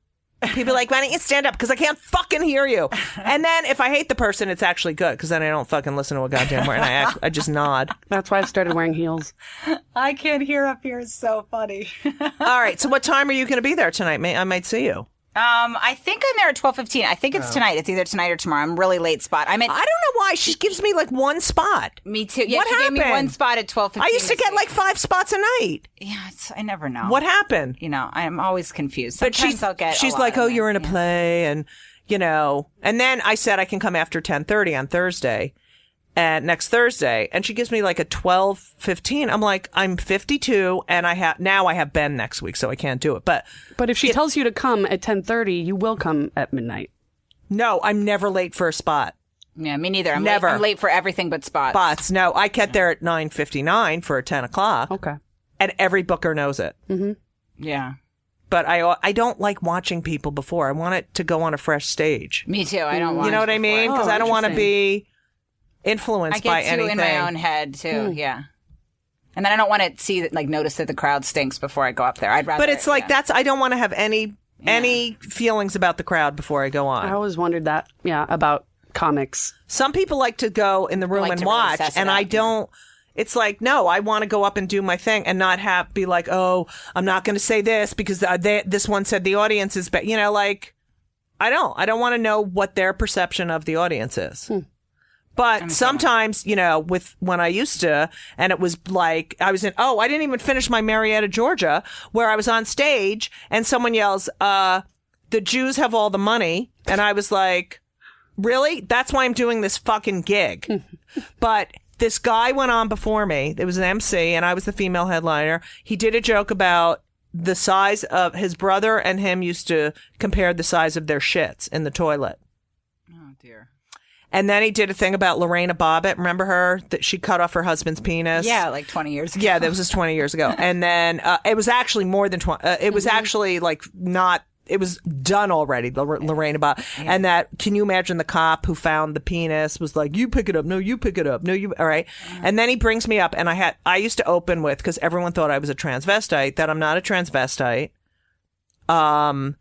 People are like, why don't you stand up? Because I can't fucking hear you. And then if I hate the person, it's actually good because then I don't fucking listen to a goddamn word and I just nod. That's why I started wearing heels. I can't hear up here. It's so funny. All right. So what time are you going to be there tonight? I might see you. I think I'm there at 12:15. I think it's tonight. It's either tonight or tomorrow. I'm really late spot. I don't know why she gives me like one spot. Me too. Yeah, what she happened? gave me one spot at 12:15. I used to get like 5 spots a night. Yeah, I never know. What happened? You know, I'm always confused. But Sometimes I'll get. she's like, oh, you're in a play, and you know. And then I said I can come after 10:30 on Thursday, and next Thursday, and she gives me like a 12:15. I'm like, I'm 52, and I have Ben next week, so I can't do it. But if she tells you to come at 10:30, you will come at midnight. No, I'm never late for a spot. Yeah, me neither. I'm never. I'm late for everything but spots. Spots. No, I get there at 9:59 for a 10 o'clock. Okay. And every booker knows it. Mm-hmm. Yeah. But I don't like watching people before. I want it to go on a fresh stage. Me too. I don't want. You know what I mean? Because I don't want to be influenced by anything. I get too in my own head too. Yeah. And then I don't want to notice that the crowd stinks before I go up there. I'd rather. But it's like I don't want to have any feelings about the crowd before I go on. I always wondered that. Yeah, about comics. Some people like to go in the room and watch, and I don't. It's like, no, I want to go up and do my thing and not be like, oh, I'm not going to say this because this one said the audience is better. You know, like, I don't want to know what their perception of the audience is. But sometimes, you know, when I used to, and it was like, I didn't even finish my Marietta, Georgia, where I was on stage and someone yells, the Jews have all the money. And I was like, really? That's why I'm doing this fucking gig. But this guy went on before me. It was an MC and I was the female headliner. He did a joke about the size of his brother and him used to compare the size of their shits in the toilet. Oh, dear. And then he did a thing about Lorena Bobbitt. Remember her? That she cut off her husband's penis? Yeah, like 20 years ago. Yeah, that was just 20 years ago. And then it was actually more than 20. It was actually like not. It was done already, Lorena Bobbitt. Yeah. And that, can you imagine the cop who found the penis was like, you pick it up. No, you pick it up. No, you. All right. And then he brings me up and I used to open with, because everyone thought I was a transvestite, that I'm not a transvestite. And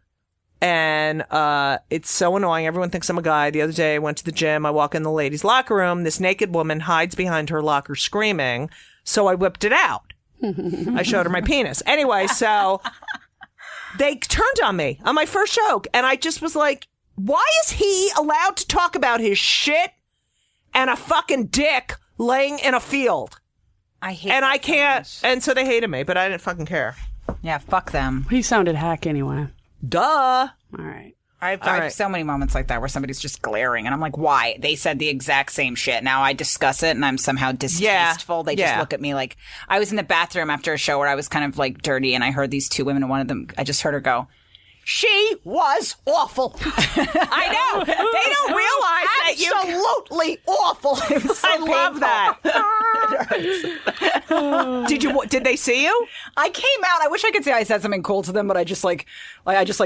it's so annoying. Everyone thinks I'm a guy. The other day I went to the gym. I walk in the ladies' locker room. This naked woman hides behind her locker screaming. So I whipped it out. I showed her my penis. Anyway, so they turned on me on my first joke. And I just was like, why is he allowed to talk about his shit and a fucking dick laying in a field? I hate and that I can't. So much. And so they hated me, but I didn't fucking care. Yeah, fuck them. He sounded hack anyway. Duh. All right. I have so many moments like that where somebody's just glaring and I'm like, why? They said the exact same shit. Now I discuss it and I'm somehow distasteful. They just look at me like, I was in the bathroom after a show where I was kind of like dirty and I heard these two women and one of them, I just heard her go, she was awful. I know. They don't realize that you absolutely awful. It was so I love that. Did they see you? I came out. I wish I could say I said something cool to them, but I just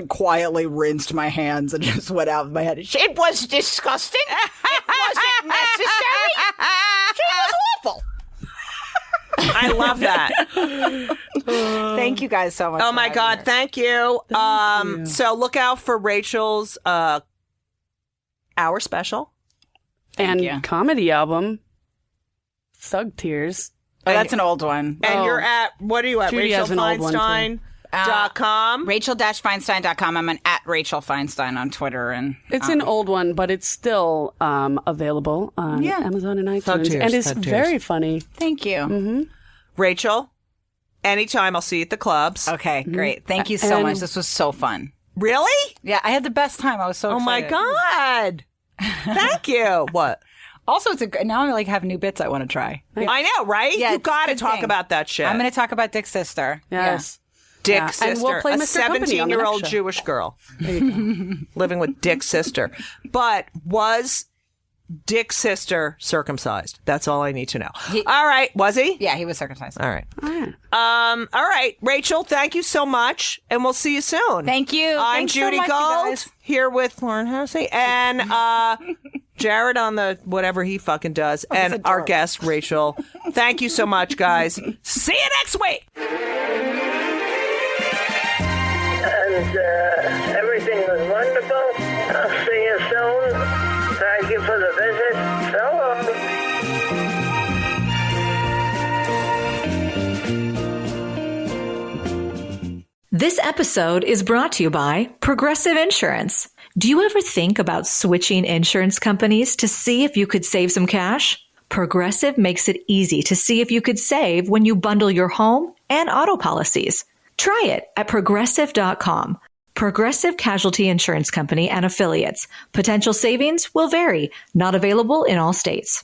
quietly rinsed my hands and just went out of my head. It was disgusting. It wasn't necessary. She was awful. I love that. Thank you guys so much. Oh my God, thank you. Thank you. So look out for Rachel's hour special And comedy album, Thug Tears. Oh, that's an old one. And you're at, what are you at? Judy has an old one, too. RachelFeinstein.com. Rachel-Feinstein.com. I'm at Rachel Feinstein on Twitter. And it's an old one, but it's still available on Amazon and iTunes. Tears, and it's Thug Tears. very funny. Thank you. Mm-hmm. Rachel, anytime. I'll see you at the clubs. Okay, great. Thank you so much. This was so fun. Really? Yeah, I had the best time. I was so excited. Oh my God. Thank you. What? Also, now I have new bits I want to try. I know, right? Yeah, you it's got to a good talk thing. about that shit. I'm going to talk about Dick's sister. Yes. Dick's Yeah. sister, And we'll play a Mr. Company on the 17-year-old next show. Jewish girl living with Dick's sister. But was Dick's sister circumcised? That's all I need to know. All right. Was he? Yeah, he was circumcised. All right. All right. Rachel, thank you so much. And we'll see you soon. Thank you. I'm Thanks so Judy much, you Gold guys. here with Lauren Housey and Jared on the whatever he fucking does. And our guest, Rachel. Thank you so much, guys. See you next week. And everything was wonderful. I'll see you soon. Thank you for the visit. So long. This episode is brought to you by Progressive Insurance. Do you ever think about switching insurance companies to see if you could save some cash? Progressive makes it easy to see if you could save when you bundle your home and auto policies. Try it at Progressive.com. Progressive Casualty Insurance Company and Affiliates. Potential savings will vary. Not available in all states.